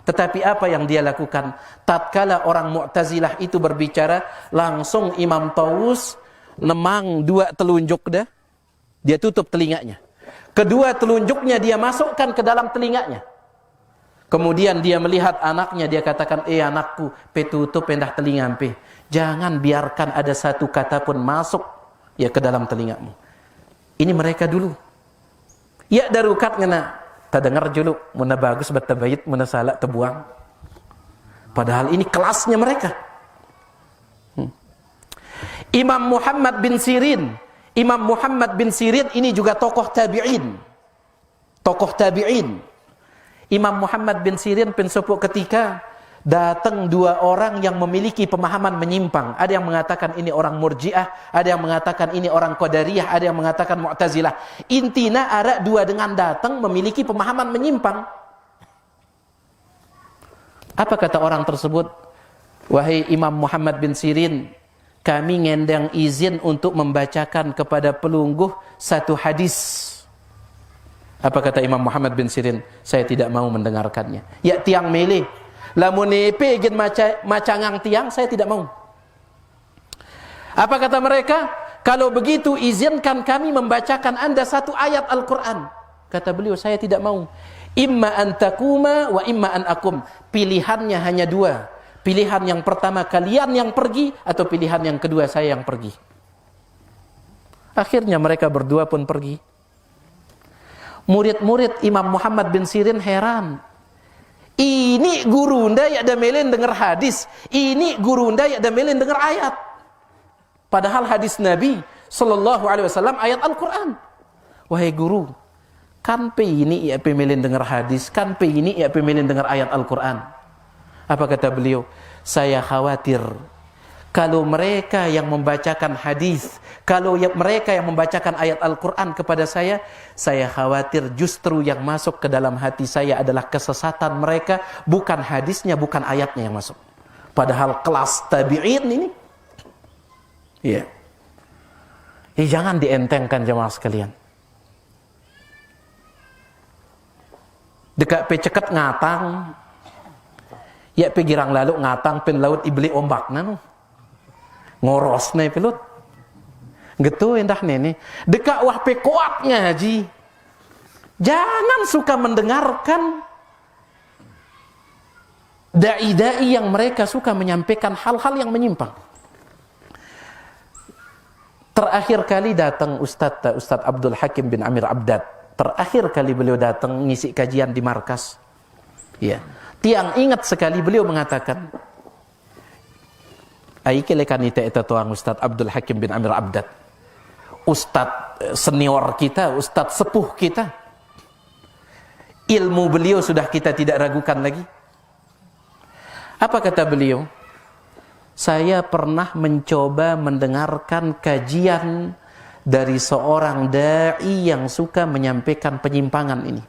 Tetapi apa yang dia lakukan? Tatkala orang Mu'tazilah itu berbicara, langsung Imam Tawus nemang dua telunjuk dah. Dia tutup telinganya. Kedua telunjuknya dia masukkan ke dalam telinganya. Kemudian dia melihat anaknya, dia katakan, anakku, pe tutup pendah telinga pe. Jangan biarkan ada satu kata pun masuk ya ke dalam telingamu. Ini mereka dulu. Ya darukat ngena. Tak dengar juluk, mana bagus batabayit, mana salah terbuang. Padahal ini kelasnya mereka. Imam Muhammad bin Sirin. Imam Muhammad bin Sirin ini juga tokoh tabi'in. Tokoh tabi'in. Imam Muhammad bin Sirin pensopok ketika datang dua orang yang memiliki pemahaman menyimpang. Ada yang mengatakan ini orang Murji'ah, ada yang mengatakan ini orang Qadariyah, ada yang mengatakan Mu'tazilah. Intina ada dua dengan datang memiliki pemahaman menyimpang. Apa kata orang tersebut? Wahai Imam Muhammad bin Sirin, kami ngendang izin untuk membacakan kepada pelungguh satu hadis. Apa kata Imam Muhammad bin Sirin? Saya tidak mau mendengarkannya. Ya tiang meleh. Lamun nepe gen macangang tiang, saya tidak mau. Apa kata mereka? Kalau begitu izinkan kami membacakan Anda satu ayat Al-Quran. Kata beliau, saya tidak mau. Imma an takuma wa imma an akum. Pilihannya hanya dua. Pilihan yang pertama kalian yang pergi, atau pilihan yang kedua saya yang pergi. Akhirnya mereka berdua pun pergi. Murid-murid Imam Muhammad bin Sirin heran. Ini guru anda yang ada melin dengar hadis. Ini guru anda yang ada melin dengar ayat. Padahal hadis Nabi sallallahu alaihi wasallam ayat Al-Quran. Wahai guru, kan pe ini ia pemelin dengar hadis, kan pe ini ia pemelin dengar ayat Al-Quran. Apa kata beliau? Saya khawatir kalau mereka yang membacakan hadis, kalau mereka yang membacakan ayat Al-Quran kepada saya khawatir justru yang masuk ke dalam hati saya adalah kesesatan mereka, bukan hadisnya, bukan ayatnya yang masuk. Padahal kelas tabi'in ini. Iya. Jangan dientengkan jemaah sekalian. Dekat pecekat ngatang. Ya pegirang lalu ngatang pen laut ibli ombak nanu. Ngoros nih pelut. Gitu indah nih. Dekat wah pe kuat ngaji. Jangan suka mendengarkan dai-dai yang mereka suka menyampaikan hal-hal yang menyimpang. Terakhir kali datang Ustadz Abdul Hakim bin Amir Abdad. Terakhir kali beliau datang ngisi kajian di markas. Ya. Tiang ingat sekali beliau mengatakan, aikelekan itu tuang Ustadz Abdul Hakim bin Amir Abdad. Ustadz senior kita, Ustadz sepuh kita. Ilmu beliau sudah kita tidak ragukan lagi. Apa kata beliau? Saya pernah mencoba mendengarkan kajian dari seorang da'i yang suka menyampaikan penyimpangan ini.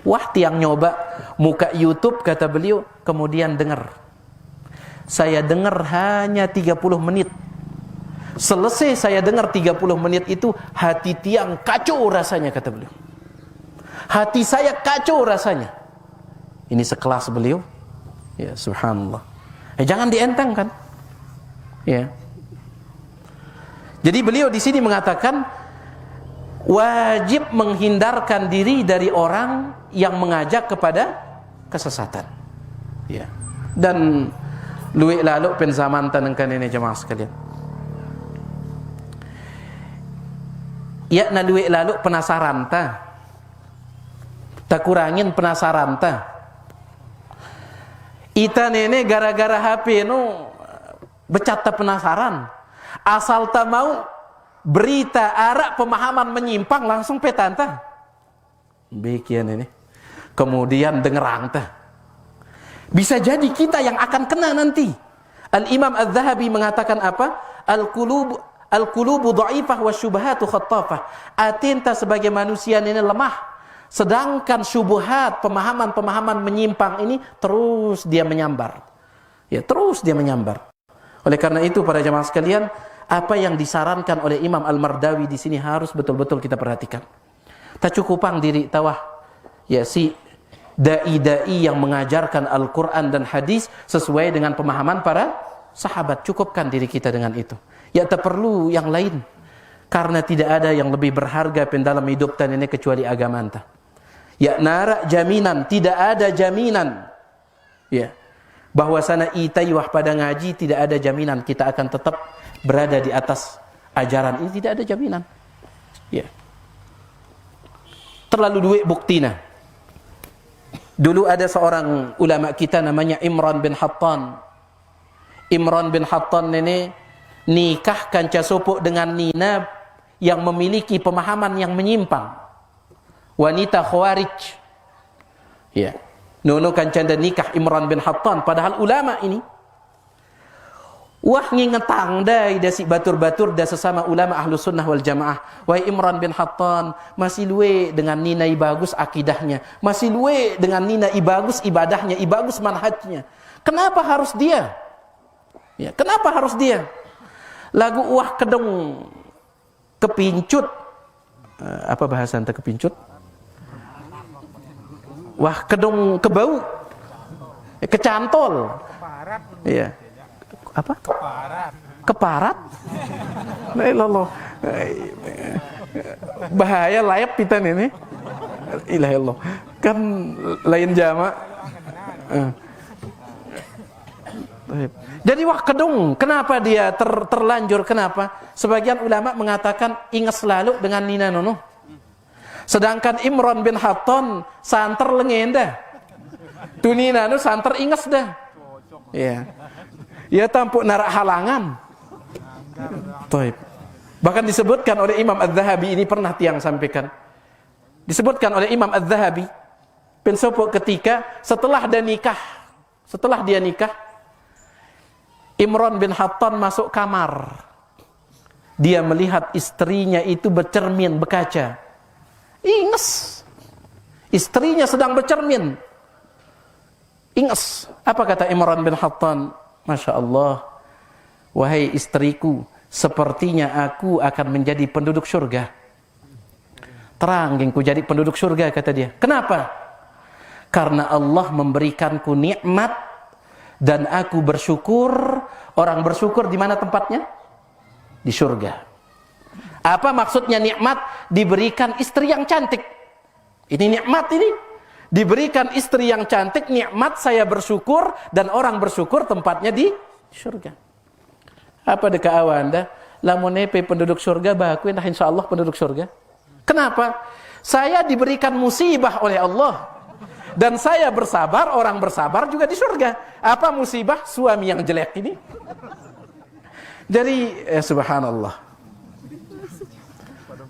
Wah, tiang nyoba muka YouTube kata beliau, kemudian dengar. Saya dengar hanya 30 menit. Selesai saya dengar 30 menit itu, hati tiang kacau rasanya kata beliau. Hati saya kacau rasanya. Ini sekelas beliau. Ya, subhanallah. Jangan dientengkan. Ya. Jadi beliau di sini mengatakan wajib menghindarkan diri dari orang yang mengajak kepada kesesatan. Ya. Dan luwih lalu penzamantan engkan ini jemaah sekalian. Ya na luwih lalu penasaran ta. Tak kurangin penasaran ta. Ita nene gara-gara HP no becata penasaran. Asal tak mau berita arak pemahaman menyimpang langsung petanta. Bikin ini. Kemudian dengerang tah. Bisa jadi kita yang akan kena nanti. Al-Imam Al-Zahabi mengatakan apa? Al-qulubu dha'ifah wa syubhatu khattafah. Atinta sebagai manusia ini lemah. Sedangkan syubhat, pemahaman-pemahaman menyimpang ini terus dia menyambar. Ya, terus dia menyambar. Oleh karena itu para jamaah sekalian, apa yang disarankan oleh Imam Al-Mardawi di sini harus betul-betul kita perhatikan. Tak cukupang diri tawah ya si dai-dai yang mengajarkan Al-Qur'an dan hadis sesuai dengan pemahaman para sahabat. Cukupkan diri kita dengan itu. Ya tak perlu yang lain. Karena tidak ada yang lebih berharga dalam hidup tan ini kecuali agama anta. Ya nara jaminan, tidak ada jaminan. Ya. Bahwasana itai wah pada ngaji tidak ada jaminan kita akan tetap berada di atas ajaran ini, tidak ada jaminan. Ya. Terlalu duit buktina. Dulu ada seorang ulama kita namanya Imran bin Hattan. Imran bin Hattan ini nikah kanca sopok dengan Nina yang memiliki pemahaman yang menyimpang. Wanita Khawarij. Ya. Nono kancanda nikah Imran bin Hattan, padahal ulama ini wah ngingetang dai dasi batur-batur da sesama ulama Ahlus Sunnah wal Jamaah. Wahai Imran bin Hattan, masih luwe dengan Nina bagus akidahnya, masih luwe dengan Nina bagus ibadahnya, bagus manhajnya. Kenapa harus dia? Ya, kenapa harus dia? Lagu wah kedong kepincut. Apa bahasa anta kepincut? Wah kedong kebau, kecantol, iya, apa? Keparat, Ilallah, bahaya layap pitan ini, Ilallah, kan lain jama. Jadi wah kedong, kenapa dia terlanjur? Kenapa? Sebagian ulama mengatakan ingat selalu dengan Nina Nono. Sedangkan Imran bin Hattan santer lengenda. Tunina nu santer inges dah. Ya. Ya tampuk narak halangan. Taib. Bahkan disebutkan oleh Imam Az-Zahabi, ini pernah tiang sampaikan. Disebutkan oleh Imam Az-Zahabi, pensopok ketika setelah dia nikah, Imran bin Hattan masuk kamar. Dia melihat istrinya itu bercermin, berkaca. Inges. Istrinya sedang bercermin. Inges. Apa kata Imran bin Hattan? Masya Allah. Wahai istriku, sepertinya aku akan menjadi penduduk surga. Terang ku jadi penduduk surga, kata dia. Kenapa? Karena Allah memberikanku nikmat dan aku bersyukur. Orang bersyukur di mana tempatnya? di surga. Apa maksudnya nikmat? Diberikan istri yang cantik. Ini nikmat ini. Diberikan istri yang cantik, nikmat, saya bersyukur, dan orang bersyukur tempatnya di surga. Apa deka awanda? Lamun nepe penduduk surga bahakuin dah insyaallah penduduk surga. Kenapa? Saya diberikan musibah oleh Allah. Dan saya bersabar, orang bersabar juga di surga. Apa musibah? Suami yang jelek ini. Jadi subhanallah.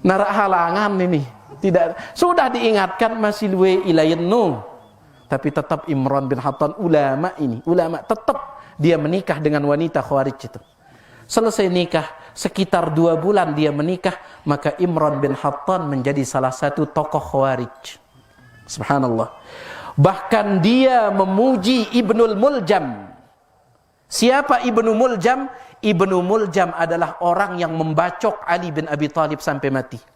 Narak halangan ini. Tidak, sudah diingatkan masih luwe ilayenu. Tapi tetap Imran bin Hattan ulama ini, ulama tetap dia menikah dengan wanita Khawarij itu. Selesai nikah, sekitar 2 bulan dia menikah, maka Imran bin Hattan menjadi salah satu tokoh Khawarij. Subhanallah. Bahkan dia memuji Ibnul Muljam. Siapa Ibnu Muljam? Ibnu Muljam adalah orang yang membacok Ali bin Abi Thalib sampai mati.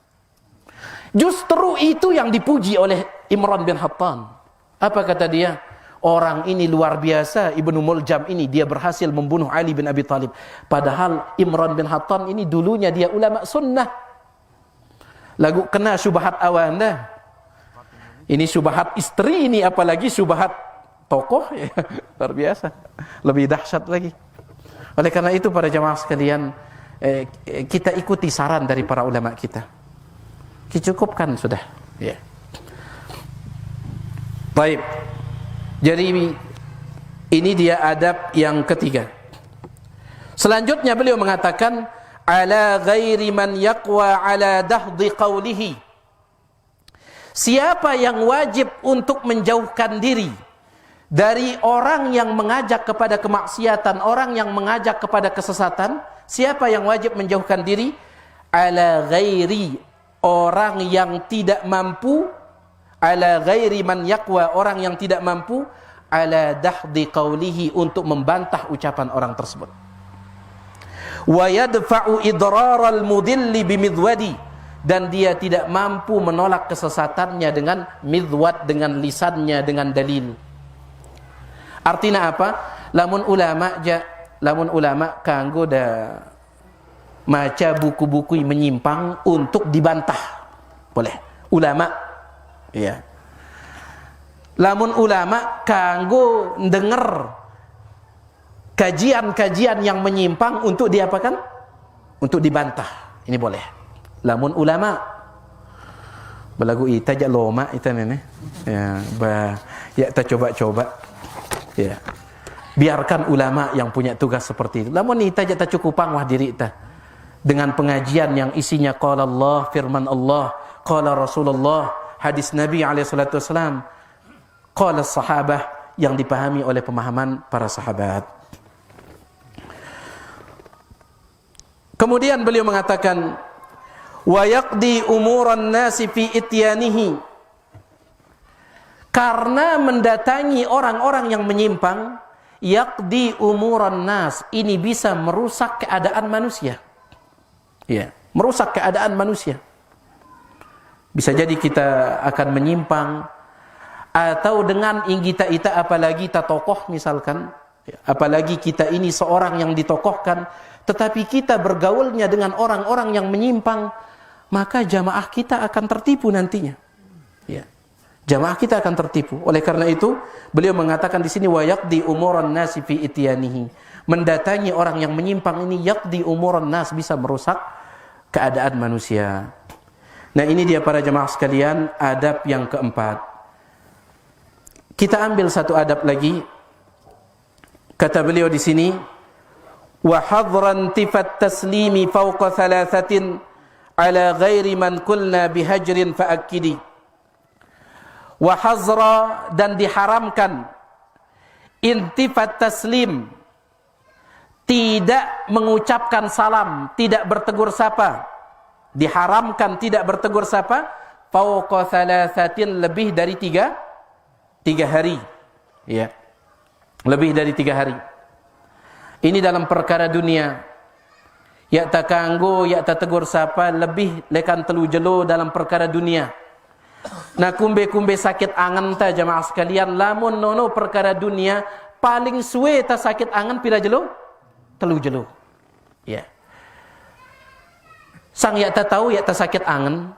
Justru itu yang dipuji oleh Imran bin Hattan. Apa kata dia? Orang ini luar biasa, Ibnu Muljam ini, dia berhasil membunuh Ali bin Abi Thalib. Padahal Imran bin Hattan ini dulunya dia ulama sunnah. Lagu kena syubhat awanda. Ini syubhat istri ini, apalagi syubhat tokoh, ya, luar biasa. Lebih dahsyat lagi. Oleh karena itu para jamaah sekalian, kita ikuti saran dari para ulama kita. Dicukupkan sudah. Ya. Baik. Jadi ini dia adab yang ketiga. Selanjutnya beliau mengatakan ala ghairi man yaqwa ala dahdi qawlihi. Siapa yang wajib untuk menjauhkan diri dari orang yang mengajak kepada kemaksiatan, orang yang mengajak kepada kesesatan? Siapa yang wajib menjauhkan diri? Ala ghairi, orang yang tidak mampu, ala ghairi man yaqwa, orang yang tidak mampu, ala dahdi qawlihi, untuk membantah ucapan orang tersebut. Wa yadfa'u idraral mudilli bimidwadi, dan dia tidak mampu menolak kesesatannya dengan midwad, dengan lisannya, dengan dalil. Artinya apa? Lamun ulama kanggo da maca buku-buku menyimpang untuk dibantah. Boleh. Ulama, ya. Lamun ulama kanggo denger kajian-kajian yang menyimpang untuk diapakan? Untuk dibantah. Ini boleh. Lamun ulama belagu itajak loma itu nenek. Ya, ya kita coba-coba. Ya. Biarkan ulama yang punya tugas seperti itu. Lamun itajak tak cukupang wah diri kita dengan pengajian yang isinya qala Allah, firman Allah, qala Rasulullah, hadis Nabi alaihi salatu wasalam, qala sahabah, yang dipahami oleh pemahaman para sahabat. Kemudian beliau mengatakan wa yaqdi umuran nasi fi ityanihi, karena mendatangi orang-orang yang menyimpang, yaqdi umuran nas, ini bisa merusak keadaan manusia. Ya, merusak keadaan manusia. Bisa jadi kita akan menyimpang, atau dengan inggita ita, apalagi kita tokoh misalkan, apalagi kita ini seorang yang ditokohkan, tetapi kita bergaulnya dengan orang-orang yang menyimpang, maka jamaah kita akan tertipu nantinya. Ya. Jamaah kita akan tertipu. Oleh karena itu, beliau mengatakan di sini wa yaqdi umuran nasi fi ityanihi. Mendatangi orang yang menyimpang ini yaqdi umuran nas, bisa merusak keadaan manusia. Nah, ini dia para jamaah sekalian, adab yang keempat. Kita ambil satu adab lagi. Kata beliau di sini, wa hadran tifat taslimi fawqa thalathatin ala ghairi man kulna bihajrin fa'akkidi. Wa hazra, dan diharamkan intifat taslim, tidak mengucapkan salam, tidak bertegur sapa. Diharamkan tidak bertegur sapa fawqa thalathatin, lebih dari tiga hari. Ya. Lebih dari 3 hari. Ini dalam perkara dunia. Ya tak kanggo, ya tak tegur sapa, lebih lekan telu jelo dalam perkara dunia. Nah, kumbe-kumbe sakit angan ta jamaah sekalian, lamun nono perkara dunia, paling suwe ta sakit angan pira jelo? Telu jelo. Ya. sang ya tahu ya sakit angen.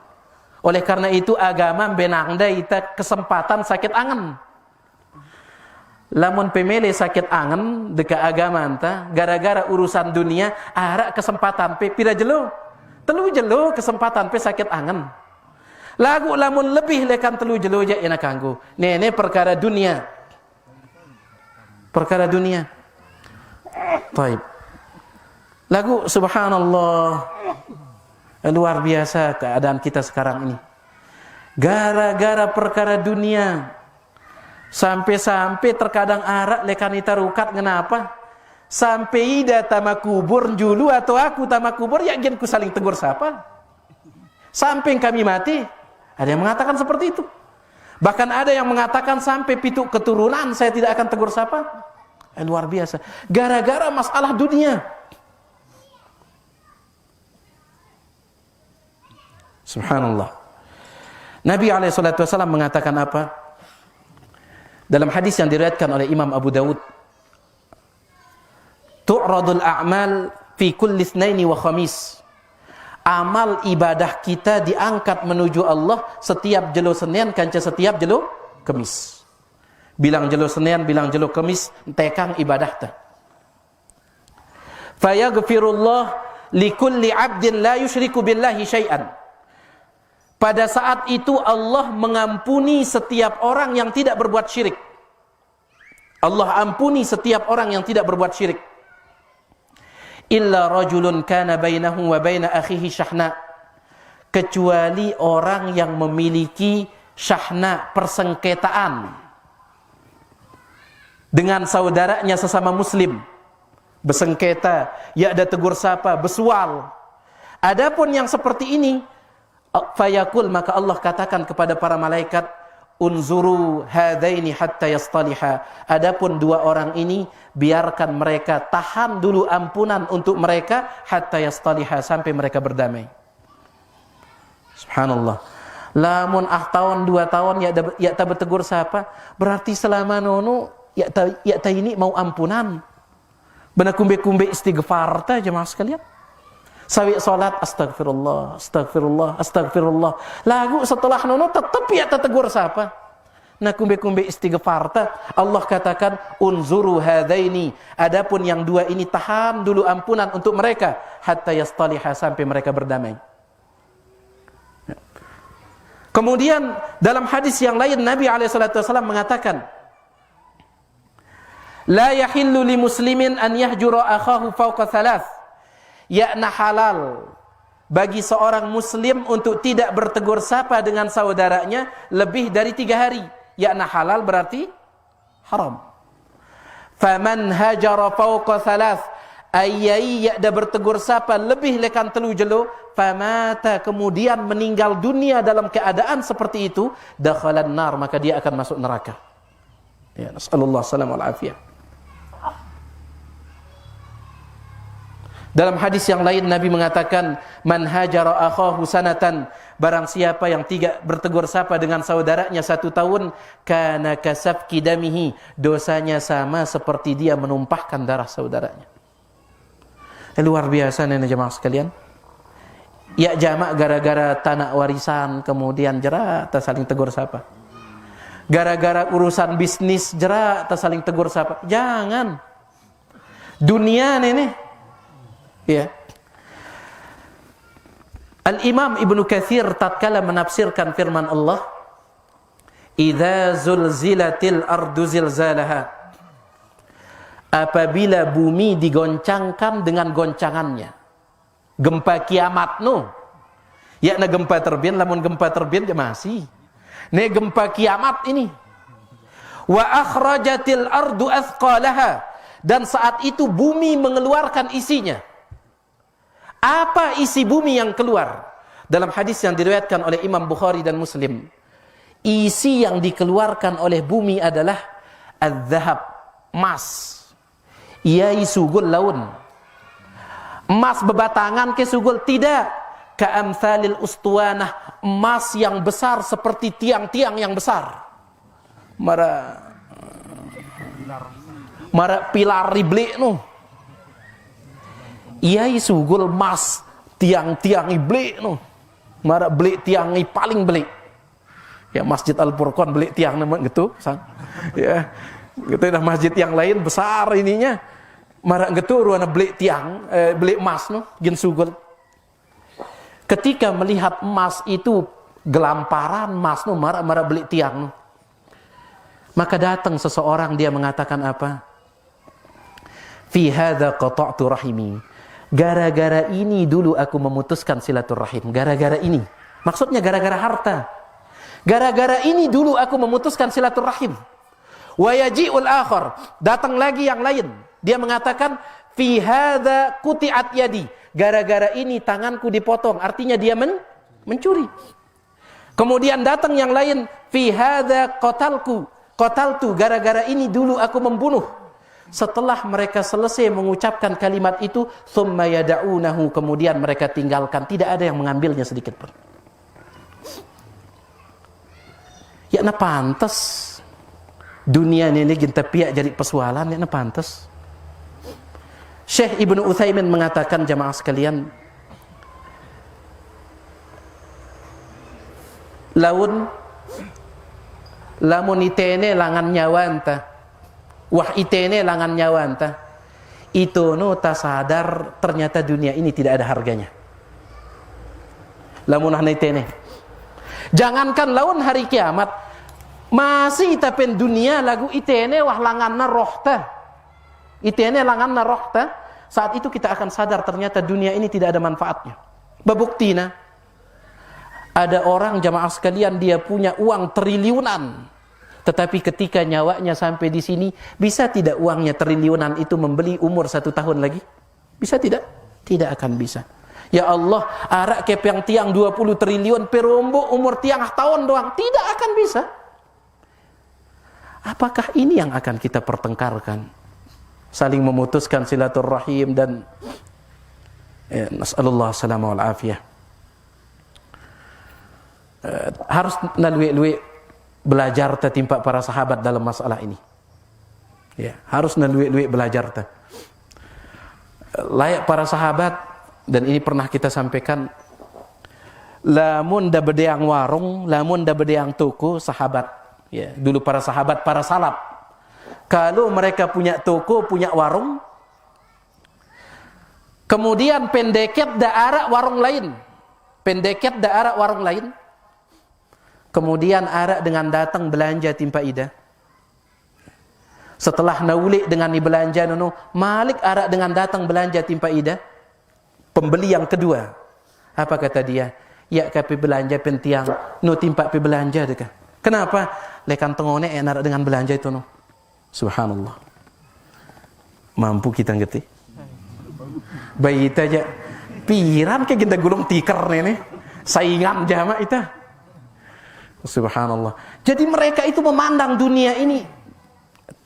Oleh karena itu agama benangda ita kesempatan sakit angen. Lamun pemele sakit angen deka agama anta gara-gara urusan dunia ara kesempatan pe pira jelo. Telu jelo kesempatan pe sakit angen. Lagu lamun lebih lekan telu jelo ja ina kanggo. Nene perkara dunia. Perkara dunia. Baik. Lagu subhanallah. Luar biasa keadaan kita sekarang ini. Gara-gara perkara dunia. Sampai-sampai terkadang arak lekan ita rukat kenapa? Sampai ida tama kubur julu atau aku tama kubur ya ku saling tegur sapa. Sampai kami mati. Ada yang mengatakan seperti itu. Bahkan ada yang mengatakan sampai pitu keturunan saya tidak akan tegur sapa. Luar biasa. Gara-gara masalah dunia. Subhanallah. Nabi SAW mengatakan apa? Dalam hadis yang diriwayatkan oleh Imam Abu Dawud, tu'radul a'mal fi kulli itsnaini wa khamis. Amal ibadah kita diangkat menuju Allah setiap jelo Senin kanca setiap jelo Kamis. Bilang jelo Senin, bilang jelo Kamis, tekang ibadah ta. Fayaghfirullah likulli 'abdin la yusyriku billahi syai'an. Pada saat itu Allah mengampuni setiap orang yang tidak berbuat syirik. Allah ampuni setiap orang yang tidak berbuat syirik. Illa rajulun kana bainahu wa baina akhihi syahna. Kecuali orang yang memiliki syahna, persengketaan dengan saudaranya sesama muslim. Bersengketa, ya ada tegur sapa, besual. Adapun yang seperti ini, fayaqul, maka Allah katakan kepada para malaikat, unzuru hadaini hatta yastaliha. Adapun dua orang ini biarkan mereka, tahan dulu ampunan untuk mereka hatta yastaliha, sampai mereka berdamai. Subhanallah. Lamun tahun 2 tahun ya ta bertegur sapa, berarti selama nono ya ta ini mau ampunan. Benar kumbe-kumbe istighfar ta jemaah sekalian. Sawi salat astagfirullah, astagfirullah, astagfirullah. Lagu setelah nono tetap ya tegur sapa. Nah kumbe-kumbe istighfar ta Allah katakan unzuru hadaini. Adapun yang dua ini tahan dulu ampunan untuk mereka hatta yastaliha, sampai mereka berdamai. Kemudian dalam hadis yang lain Nabi SAW mengatakan, la yahillu li muslimin an yahjura akhahu fawqa thalath. Yakna halal bagi seorang muslim untuk tidak bertegur sapa dengan saudaranya lebih dari 3 hari. Yakna halal berarti haram. Faman hajara fawqa thalath, ayai yakda bertegur sapa lebih lekan 3 jelo, famata, kemudian meninggal dunia dalam keadaan seperti itu, dakhalan nar, maka dia akan masuk neraka. Ya, nasallallahu salam wal afiyah. Dalam hadis yang lain Nabi mengatakan, man hajara akhahu sanatan, barang siapa yang tidak bertegur sapa dengan saudaranya 1 tahun, kana kasafki damihi, dosanya sama seperti dia menumpahkan darah saudaranya. Luar biasa nenek jemaah sekalian. Ya jamak gara-gara tanah warisan kemudian jerat tak saling tegur sapa. Gara-gara urusan bisnis jerat tak saling tegur sapa. Jangan. Dunia nenek. Ya. Al-Imam Ibnu Katsir tatkala menafsirkan firman Allah, idza zulzilatil ardu zilzalaha, apabila bumi digoncangkan dengan goncangannya, gempa kiamat no. Ya na gempa terbin, lamun gempa terbin dia masih. Ne gempa kiamat ini. Wa akhrajatil ardu athqalaha, dan saat itu bumi mengeluarkan isinya. Apa isi bumi yang keluar? Dalam hadis yang diriwayatkan oleh Imam Bukhari dan Muslim, isi yang dikeluarkan oleh bumi adalah az-zahab, emas. Ia sugul laun. Emas bebatangan ke sugul tidak. Ka'amthalil ustuwanah, emas yang besar seperti tiang-tiang yang besar. Mara pilar riblik no. Ia sugul emas tiang-tiang belik no. Mara belik tiang paling belik. Ya Masjid Al-Furqan belik tiang nama gitu, sang. Ya. Gitu dah masjid yang lain besar ininya. Mara gitu ruana belik tiang, belik emas no, gin sugul. Ketika melihat emas itu gelamparan emas no, mara belik tiang no. Maka datang seseorang, dia mengatakan apa? Fi hadza qata'tu rahimi. Gara-gara ini dulu aku memutuskan silaturahim. Gara-gara ini. Maksudnya gara-gara harta. Gara-gara ini dulu aku memutuskan silaturahim. Wa yaji'ul akhar. Datang lagi yang lain. Dia mengatakan fi hadza quti'at yadi. Gara-gara ini tanganku dipotong. Artinya dia mencuri. Kemudian datang yang lain, fi hadza qataltu. Gara-gara ini dulu aku membunuh. Setelah mereka selesai mengucapkan kalimat itu, thumma yada'unahu, kemudian mereka tinggalkan, tidak ada yang mengambilnya sedikit pun. Ya na pantas dunia ini kita piak jadi persoalan, ya na pantas. Syekh Ibnu Utsaimin mengatakan, jamaah sekalian, lamun itene langan nyawanta, wah itene langan nyawanta, itu no tak sadar ternyata dunia ini tidak ada harganya. Lamun hana itene, jangankan lawan hari kiamat, masih tapen dunia lagu itene wah langanna rohta, itene langanna rohta. Saat itu kita akan sadar ternyata dunia ini tidak ada manfaatnya. Babuktina, ada orang jamaah sekalian dia punya uang triliunan, tetapi ketika nyawanya sampai di sini, bisa tidak uangnya triliunan itu membeli umur 1 tahun lagi? Bisa tidak? Tidak akan bisa. Ya Allah, arak kepeng tiang 20 triliun perombo umur tiang tahun doang, tidak akan bisa. Apakah ini yang akan kita pertengkarkan? Saling memutuskan silaturahim dan nasallallahu salamah wal afiyah. Harus nalui belajar tertimpa para sahabat dalam masalah ini. Ya, harus nalui belajar ta. Layak para sahabat, dan ini pernah kita sampaikan, lamun da bedeang warung, lamun da bedeang toko sahabat. Ya, dulu para sahabat, para salaf, kalau mereka punya toko, punya warung, kemudian pendeket daerah warung lain, pendeket daerah warung lain, kemudian arak dengan datang belanja timpa ida. Setelah naulik dengan ni belanja nono, malik arak dengan datang belanja timpa ida. Pembeli yang kedua, apa kata dia? Ya kapi belanja pentiang, no timpa pi belanja deka. Kenapa? Lekan tengone enak dengan belanja itu no. Subhanallah. Mampu kita ngerti? Bayi itu aja pikiran kayak kita gulung tikar nih, saingan jama itu. Subhanallah. Jadi mereka itu memandang dunia ini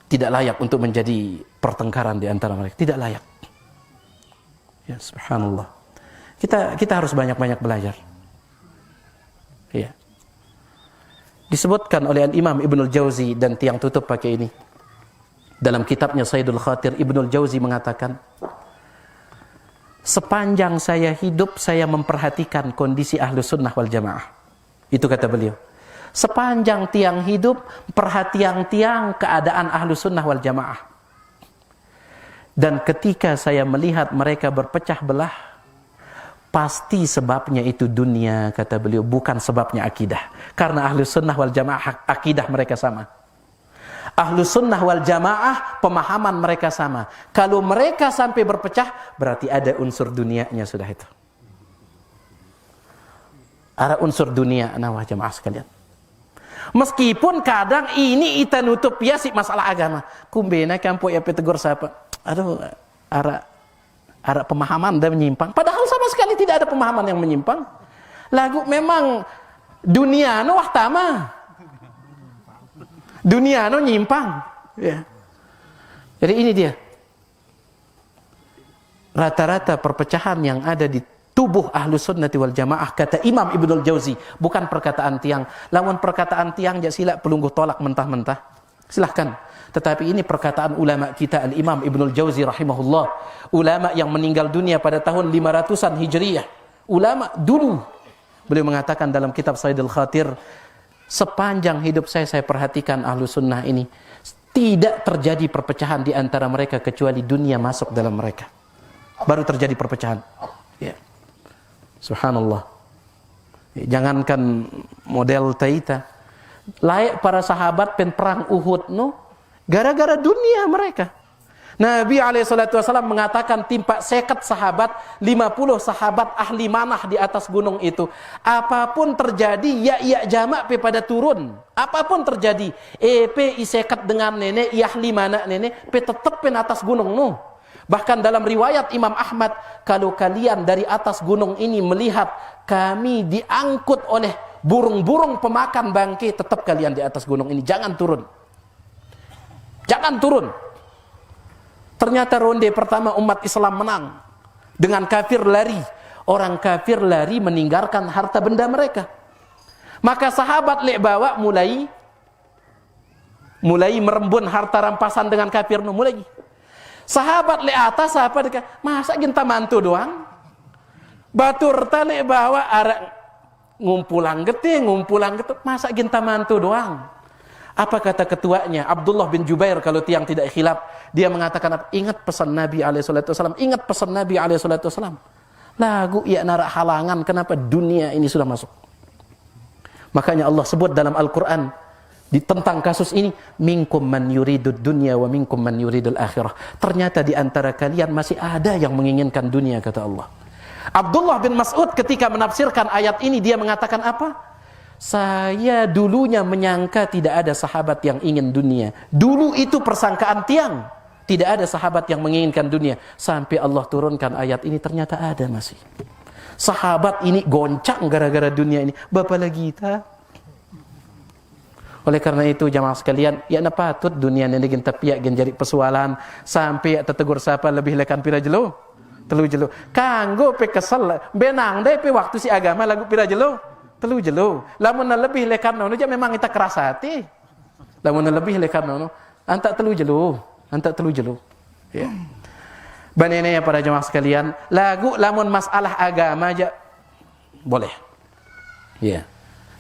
tidak layak untuk menjadi pertengkaran di antara mereka. Tidak layak. Ya subhanallah. Kita harus banyak-banyak belajar. Ya. Disebutkan oleh Al-Imam Ibnul Jauzi, dan tiang tutup pakai ini. Dalam kitabnya Sayyidul Khatir, Ibnul Jauzi mengatakan, sepanjang saya hidup, saya memperhatikan kondisi Ahlus Sunnah wal Jamaah. Itu kata beliau. Sepanjang tiang hidup, perhatian tiang keadaan Ahlus Sunnah wal Jamaah. Dan ketika saya melihat mereka berpecah belah, pasti sebabnya itu dunia, kata beliau, bukan sebabnya akidah. Karena Ahlus Sunnah wal Jamaah akidah mereka sama. Ahlus Sunnah wal Jamaah pemahaman mereka sama. Kalau mereka sampai berpecah, berarti ada unsur dunianya sudah itu. Ada unsur dunia, nawah jamaah sekalian. Meskipun kadang ini kita nutup ya si masalah agama. Kumbena kampo ya petegur siapa? Aduh, ada pemahaman dan menyimpang. Padahal sama sekali tidak ada pemahaman yang menyimpang. Lagu memang dunia no wahtama. Dunia no nyimpang. Ya. Jadi ini dia. Rata-rata perpecahan yang ada di tubuh Ahlus Sunnati wal Jamaah, kata Imam Ibnul Jauzi, bukan perkataan tiang. Lawan perkataan tiang, jak sila pelungguh tolak mentah-mentah. Silahkan. Tetapi ini perkataan ulama kita, Al-Imam Ibnul Jauzi rahimahullah. Ulama yang meninggal dunia pada tahun 500-an Hijriyah. ulama dulu. Beliau mengatakan dalam kitab Saidul Khatir, sepanjang hidup saya perhatikan ahlu sunnah ini, tidak terjadi perpecahan di antara mereka kecuali dunia masuk dalam mereka. Baru terjadi perpecahan. Ya. Subhanallah. Jangankan model Taita, layak para sahabat pen perang Uhud no, gara-gara dunia mereka. Nabi SAW mengatakan timpa seket sahabat, 50 sahabat ahli manah di atas gunung itu. Apapun terjadi, ya jamak pe pada turun. Apapun terjadi, pe iseket dengan nenek, ya ahli mana nenek, pe tetap pen atas gunung no. Bahkan dalam riwayat Imam Ahmad, kalau kalian dari atas gunung ini melihat kami diangkut oleh burung-burung pemakan bangkai, tetap kalian di atas gunung ini, jangan turun. Jangan turun. Ternyata ronde pertama umat Islam menang. Dengan kafir lari. Orang kafir lari meninggalkan harta benda mereka. Maka sahabat lek bawa mulai merembun harta rampasan dengan kafir no, mulai. Sahabat lek atas apa dekat, masa ginta mantu doang? Batur ta lek bawa arek ngumpulang gete, masa ginta mantu doang? Apa kata ketuanya Abdullah bin Jubair kalau tiang tidak khilaf, dia mengatakan apa? Ingat pesan Nabi SAW, ingat pesan Nabi SAW. Lagu ya narak halangan, kenapa dunia ini sudah masuk. Makanya Allah sebut dalam Al-Quran tentang kasus ini, minkum man yuridud dunya wa minkum man yuridul akhirah. Ternyata di antara kalian masih ada yang menginginkan dunia, kata Allah. Abdullah bin Mas'ud ketika menafsirkan ayat ini, dia mengatakan apa? Saya dulunya menyangka tidak ada sahabat yang ingin dunia. Dulu itu persangkaan tiang. Tidak ada sahabat yang menginginkan dunia. Sampai Allah turunkan ayat ini, ternyata ada masih. Sahabat ini goncang gara-gara dunia ini. Bapak lagi kita. Oleh karena itu jamaah sekalian, ya na patut dunia ini gen tapiak gen jari persoalan sampai tetegur siapa lebih lekan pira jelo. Telu jelo. Kanggo pe kesel. Benang deh pe waktu si agama lagu pira jelo. Telu jelo. Lamun lebih lekan nono ja memang kita keras hati. Lamun lebih lekan nono antak telu jelo. Ya. Banene ya para jemaah sekalian, lagu lamun masalah agama aja boleh. Ya.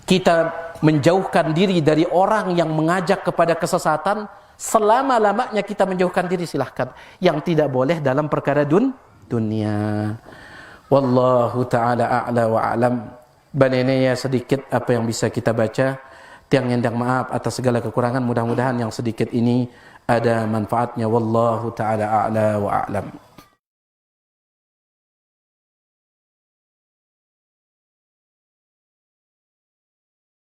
Kita menjauhkan diri dari orang yang mengajak kepada kesesatan, selama-lamanya kita menjauhkan diri, silahkan. Yang tidak boleh dalam perkara dunia. Wallahu taala a'la wa a'lam. Banene ya sedikit apa yang bisa kita baca. Tiang nyendang maaf atas segala kekurangan, mudah-mudahan yang sedikit ini ada manfaatnya. Wallahu taala a'la wa a'lam.